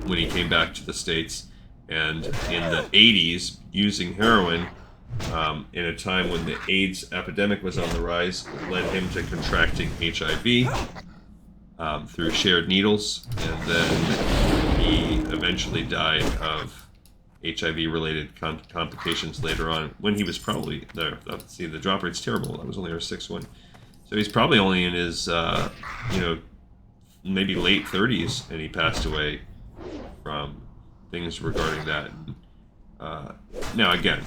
when he came back to the States. And in the 80s, using heroin in a time when the AIDS epidemic was on the rise led him to contracting HIV through shared needles. And then he eventually died of HIV-related complications later on, when he was probably there. See, the drop rate's terrible. That was only our 6th one, so he's probably only in his, you know, maybe late 30s, and he passed away from things regarding that. Now, again,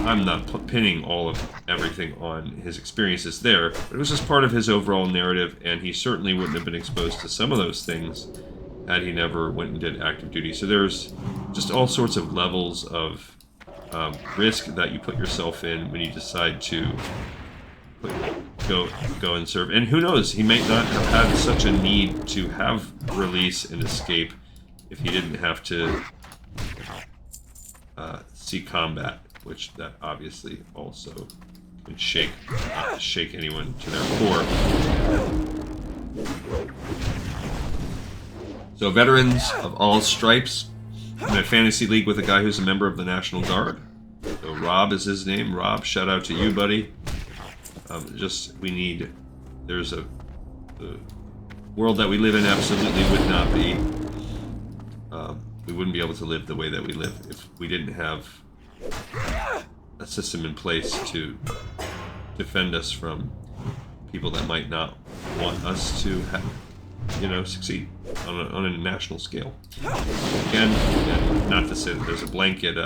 I'm not pinning all of everything on his experiences there, but it was just part of his overall narrative, and he certainly wouldn't have been exposed to some of those things had he never went and did active duty. So there's just all sorts of levels of risk that you put yourself in when you decide to go and serve. And who knows, he might not have had such a need to have release and escape if he didn't have to see combat, which that obviously also can shake anyone to their core. So veterans of all stripes. I'm in a fantasy league with a guy who's a member of the National Guard. So Rob is his name. Rob, shout out to you, buddy. There's the world that we live in absolutely would not be, we wouldn't be able to live the way that we live if we didn't have a system in place to defend us from people that might not want us to have, succeed on a national scale. Again, not to say that there's a blanket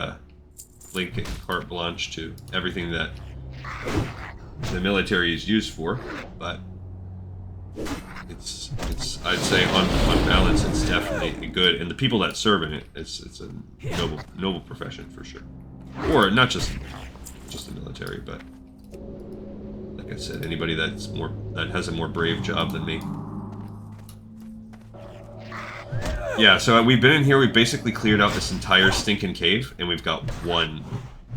carte blanche to everything that the military is used for, but it's I'd say on balance it's definitely good, and the people that serve in it, it's a noble profession for sure. Or not just the military, but like I said, anybody that has a more brave job than me. Yeah, so we've been in here, we've basically cleared out this entire stinking cave, and we've got one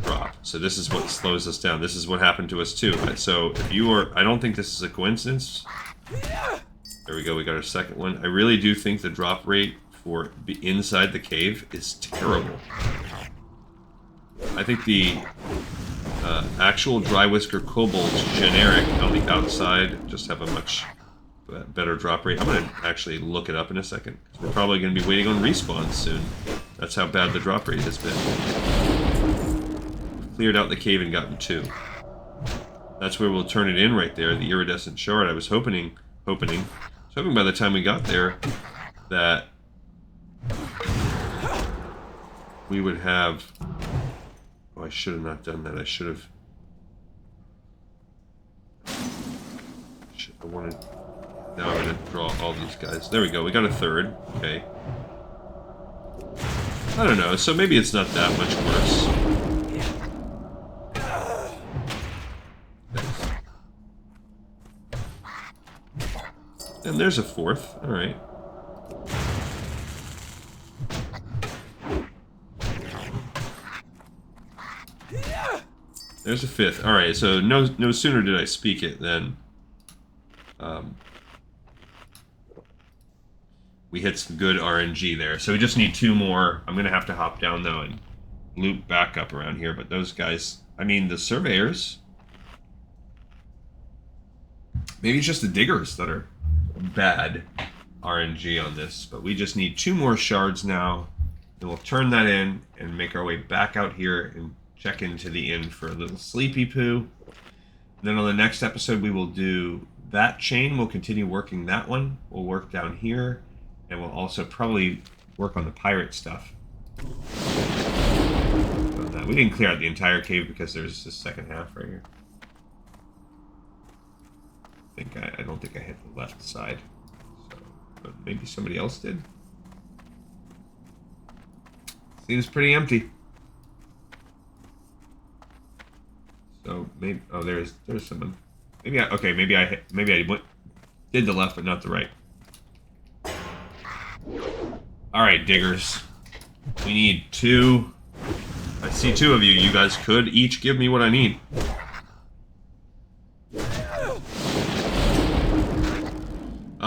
drop. So this is what slows us down. This is what happened to us too. So if you are, I don't think this is a coincidence. There we go, we got our second one. I really do think the drop rate for inside the cave is terrible. I think the actual dry whisker kobolds generic on the outside just have a much better drop rate. I'm going to actually look it up in a second. We're probably going to be waiting on respawns soon. That's how bad the drop rate has been. We've cleared out the cave and gotten 2. That's where we'll turn it in right there, the iridescent shard. I was hoping by the time we got there that we would have... Oh, I should have not done that. I should have... I wanted... Now I'm gonna draw all these guys. There we go. We got a third. Okay. I don't know. So maybe it's not that much worse. Thanks. And there's a fourth. All right. There's a fifth. All right. So no sooner did I speak it than we hit some good RNG there. So we just need 2 more. I'm gonna have to hop down though and loop back up around here. But those guys, I mean, the surveyors. Maybe it's just the diggers that are bad RNG on this. But we just need 2 more shards now. And we'll turn that in and make our way back out here and check into the inn for a little sleepy poo. And then on the next episode, we will do that chain. We'll continue working that one. We'll work down here. And we'll also probably work on the pirate stuff. We didn't clear out the entire cave because there's this second half right here. I don't think I hit the left side. So, but maybe somebody else did. Seems pretty empty. So maybe there's someone. Maybe I did the left but not the right. All right, diggers. We need 2. I see 2 of you. You guys could each give me what I need.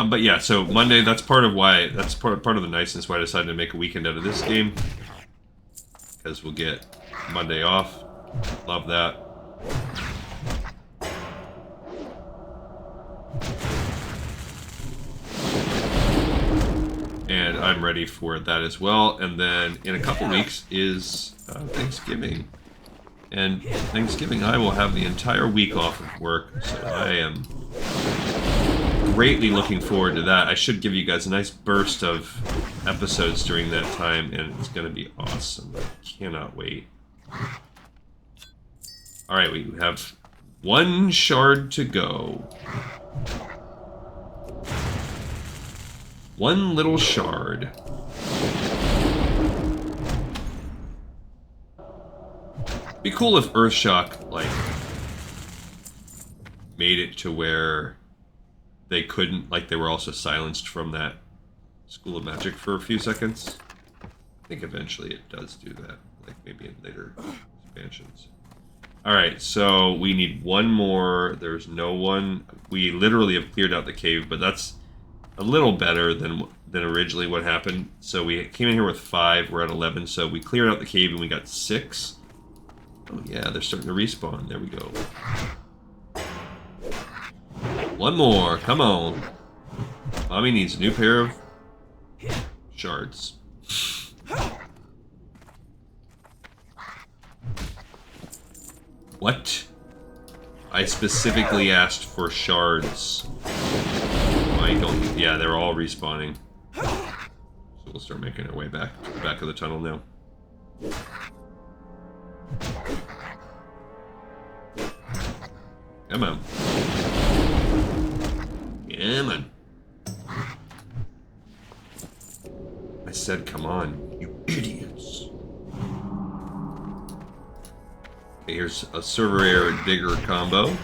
But yeah, so Monday. That's part of why. That's part of the niceness why I decided to make a weekend out of this game, because we'll get Monday off. Love that. And I'm ready for that as well. And then in a couple weeks is Thanksgiving. And Thanksgiving, I will have the entire week off of work. So I am greatly looking forward to that. I should give you guys a nice burst of episodes during that time. And it's going to be awesome. I cannot wait. Alright, we have 1 shard to go. 1 little shard. Be cool if Earthshock, like, made it to where they couldn't, like, they were also silenced from that School of Magic for a few seconds. I think eventually it does do that, like maybe in later expansions. Alright, so we need 1 more. There's no one. We literally have cleared out the cave, but that's a little better than originally what happened. So we came in here with 5, we're at 11, so we cleared out the cave and we got 6. Oh yeah, they're starting to respawn. There we go. 1 more, come on. Mommy needs a new pair of shards. What? I specifically asked for shards. Why don't you? Yeah, they're all respawning. So we'll start making our way back to the back of the tunnel now. Come on. Come on. I said come on, you idiots. Okay, here's a Surveyor Digger combo.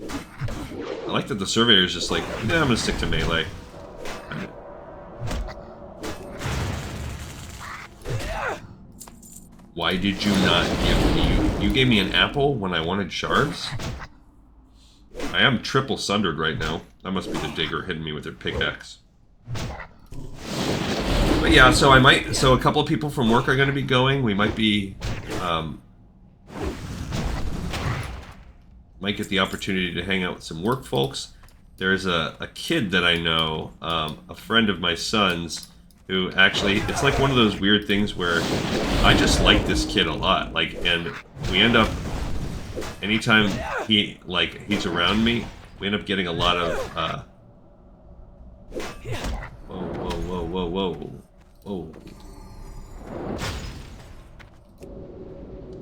I like that the Surveyor is just like, nah, I'm gonna stick to melee. Why did you not give me... You gave me an apple when I wanted shards? I am triple sundered right now. That must be the digger hitting me with their pickaxe. But yeah, so I might... So a couple of people from work are going to be going. We might be... might get the opportunity to hang out with some work folks. There's a kid that I know, a friend of my son's, who actually, it's like one of those weird things where I just like this kid a lot, like, and we end up, anytime he's around me, we end up getting a lot of, whoa.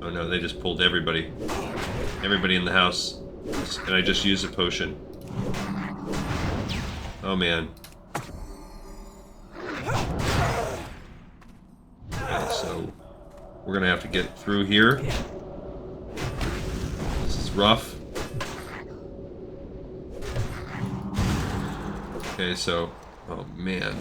Oh no, they just pulled everybody in the house. And I just used a potion. Oh man. Okay, so we're gonna have to get through here. This is rough. Okay, so, oh man.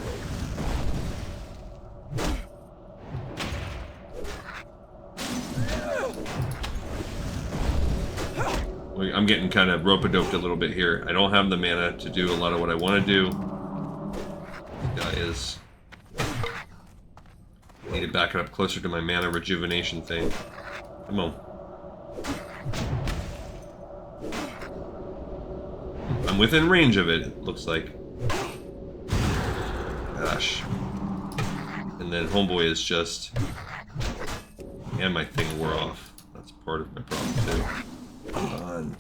I'm getting kind of rope-a-doped a little bit here. I don't have the mana to do a lot of what I want to do. This guy is... I need to back it up closer to my mana rejuvenation thing. Come on. I'm within range of it, it looks like. Gosh. And then homeboy is just... And my thing wore off. That's part of my problem too. Come on.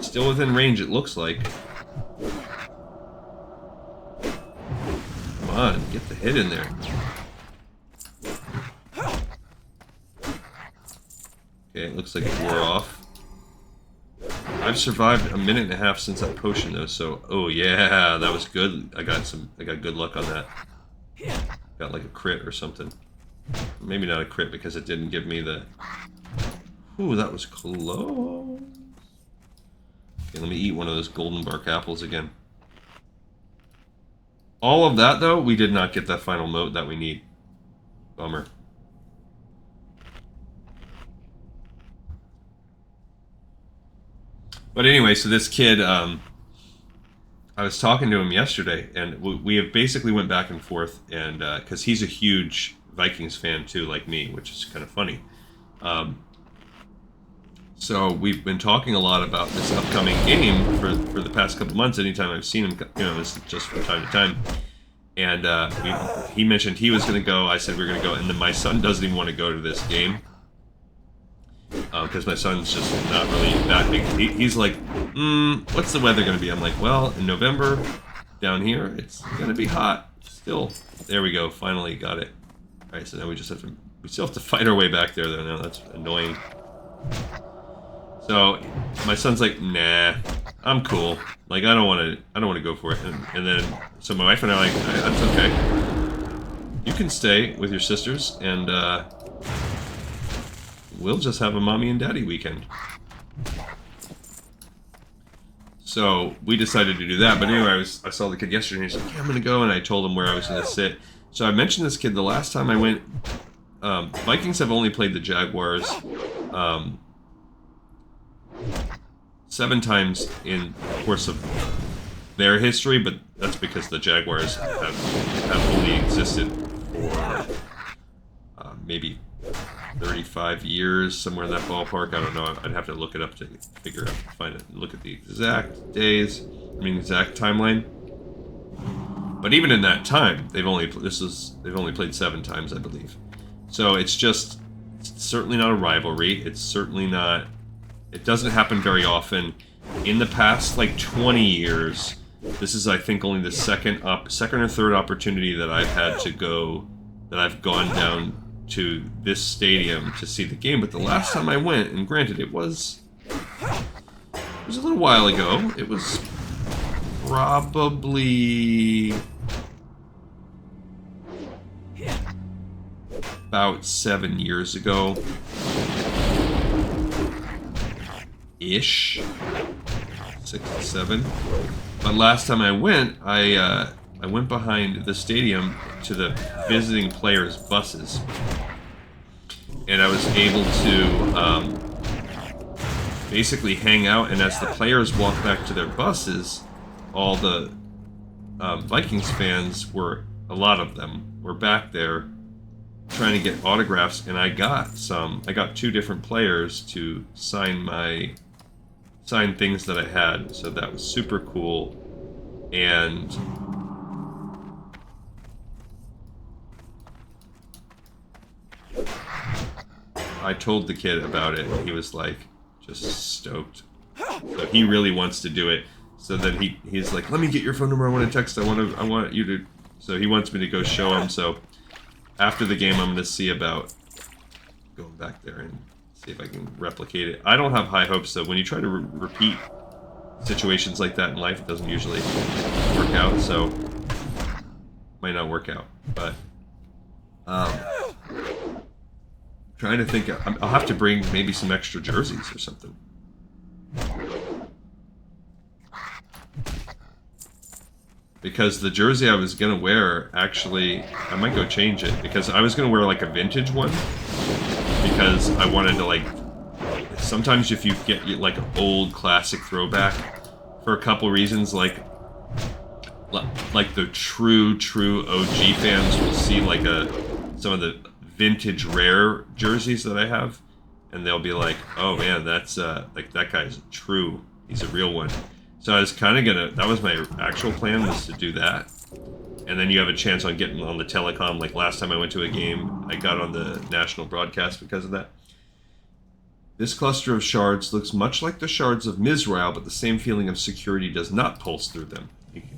Still within range, it looks like. Come on, get the hit in there. Okay, it looks like it wore off. I've survived a minute and a half since that potion though, so oh yeah, that was good. I got good luck on that. Got like a crit or something. Maybe not a crit because it didn't give me the... Ooh, that was close. Okay, let me eat one of those golden bark apples again. All of that though, we did not get that final mote that we need. Bummer. But anyway, so this kid, I was talking to him yesterday, and we have basically went back and forth, and because he's a huge Vikings fan too, like me, which is kind of funny. So we've been talking a lot about this upcoming game for the past couple months. Anytime I've seen him, you know, it's just from time to time. And he mentioned he was going to go. I said we we're going to go, and then my son doesn't even want to go to this game. Because my son's just not really that big. He's like, what's the weather going to be? I'm like, well, in November, down here, it's going to be hot. Still. There we go. Finally got it. Alright, so now we still have to fight our way back there, though. Now that's annoying. So, my son's like, nah, I'm cool. Like, I don't want to go for it. And then, so my wife and I are like, that's okay. You can stay with your sisters, and, we'll just have a mommy and daddy weekend. So we decided to do that. But anyway, I saw the kid yesterday and he's like, yeah, I'm going to go. And I told him where I was going to sit. So I mentioned this kid the last time I went. Vikings have only played the Jaguars 7 times in the course of their history. But that's because the Jaguars have only existed for maybe 35 years, somewhere in that ballpark. I don't know. I'd have to look it up to figure out, find it, look at the exact days. Exact timeline. But even in that time, they've only played 7 times, I believe. So it's certainly not a rivalry. It's certainly not. It doesn't happen very often. In the past, like 20 years, this is, I think, only the second or third opportunity that I've had to go, that I've gone down to this stadium to see the game. But the last time I went, and granted it was a little while ago, it was probably about 7 years ago ish, 6 to 7. But last time I went went behind the stadium to the visiting players' buses, and I was able to basically hang out, and as the players walked back to their buses, all the Vikings fans a lot of them were back there trying to get autographs, and I got 2 different players to sign things that I had, so that was super cool. And I told the kid about it, and he was like, just stoked. So he really wants to do it. So then he's like, let me get your phone number, I want to text, I want you to... So he wants me to go show him, so after the game I'm going to see about going back there and See if I can replicate it. I don't have high hopes, though. When you try to repeat situations like that in life, it doesn't usually work out, so might not work out. But trying to think, I'll have to bring maybe some extra jerseys or something. Because the jersey I was gonna wear, actually, I might go change it, because I was gonna wear like a vintage one, because I wanted to, like, sometimes if you get like an old classic throwback, for a couple reasons, like the true OG fans will see like some of the vintage rare jerseys that I have, and they'll be like, oh man, that's like, that guy's true, he's a real one. So I was kind of gonna, that was my actual plan, was to do that. And then you have a chance on getting on the telecom. Like last time I went to a game, I got on the national broadcast because of that. This cluster of shards looks much like the shards of Mizrael, but the same feeling of security does not pulse through them. You can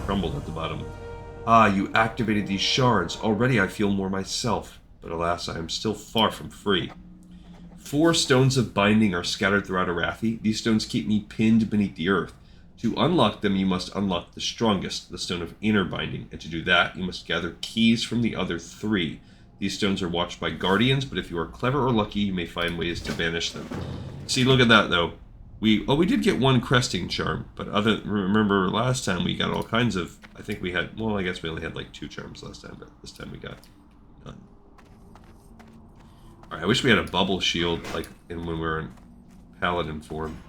crumble at the bottom. Ah, you activated these shards. Already I feel more myself, but alas, I am still far from free. 4 stones of binding are scattered throughout Arathi. These stones keep me pinned beneath the earth. To unlock them, you must unlock the strongest, the stone of inner binding, and to do that, you must gather keys from the other 3. These stones are watched by guardians, but if you are clever or lucky, you may find ways to banish them. See, look at that, though. We did get 1 cresting charm, but remember last time we got all kinds of, I think we had, well, I guess we only had like 2 charms last time, but this time we got none. Alright, I wish we had a bubble shield, like when we were in paladin form.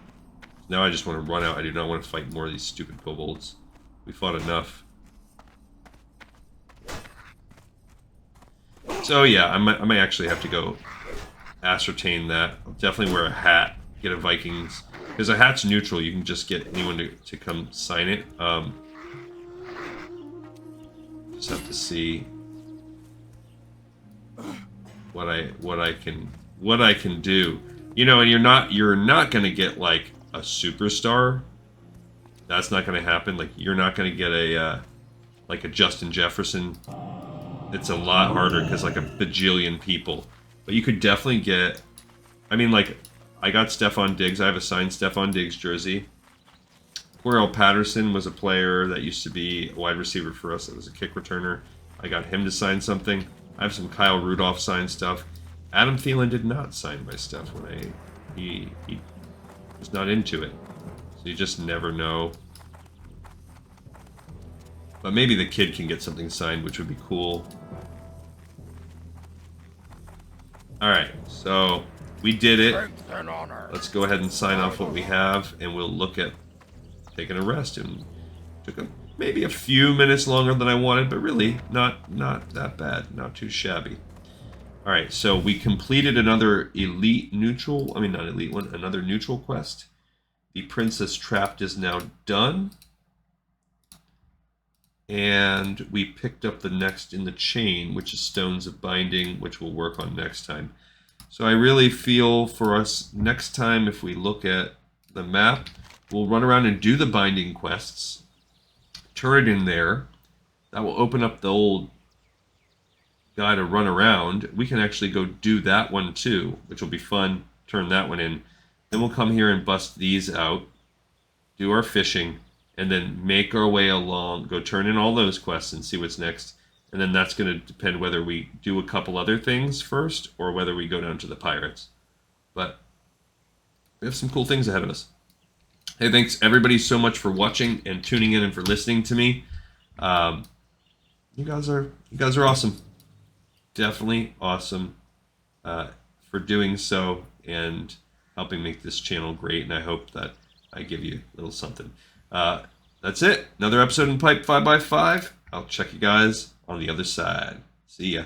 Now I just want to run out. I do not want to fight more of these stupid kobolds. We fought enough. So yeah, I might actually have to go ascertain that. I'll definitely wear a hat, get a Vikings, because a hat's neutral. You can just get anyone to come sign it. Just have to see what I can do. You know, and you're not gonna get like a superstar. That's not gonna happen. Like, you're not gonna get a like a Justin Jefferson. It's a lot harder because like a bajillion people. But you could definitely get, I mean, like, I got Stephon Diggs. I have a signed Stephon Diggs jersey. Cordarrelle Patterson was a player that used to be a wide receiver for us. That was a kick returner. I got him to sign something. I have some Kyle Rudolph signed stuff. Adam Thielen did not sign my stuff when he was not into it. So you just never know. But maybe the kid can get something signed, which would be cool. Alright, so we did it. Let's go ahead and sign off what we have, and we'll look at taking a rest. And took maybe a few minutes longer than I wanted, but really not that bad, not too shabby. Alright, so we completed another elite neutral, not elite one, another neutral quest. The Princess Trapped is now done. And we picked up the next in the chain, which is Stones of Binding, which we'll work on next time. So I really feel for us next time, if we look at the map, we'll run around and do the binding quests, turn it in there. That will open up the old guy to run around. We can actually go do that one too, which will be fun. Turn that one in. Then we'll come here and bust these out, do our fishing, and then make our way along, go turn in all those quests and see what's next. And then that's going to depend whether we do a couple other things first or whether we go down to the pirates. But we have some cool things ahead of us. Hey, thanks everybody so much for watching and tuning in and for listening to me. You guys are awesome. Definitely awesome for doing so and helping make this channel great. And I hope that I give you a little something. That's it. Another episode in Pipe 5x5. I'll check you guys on the other side. See ya.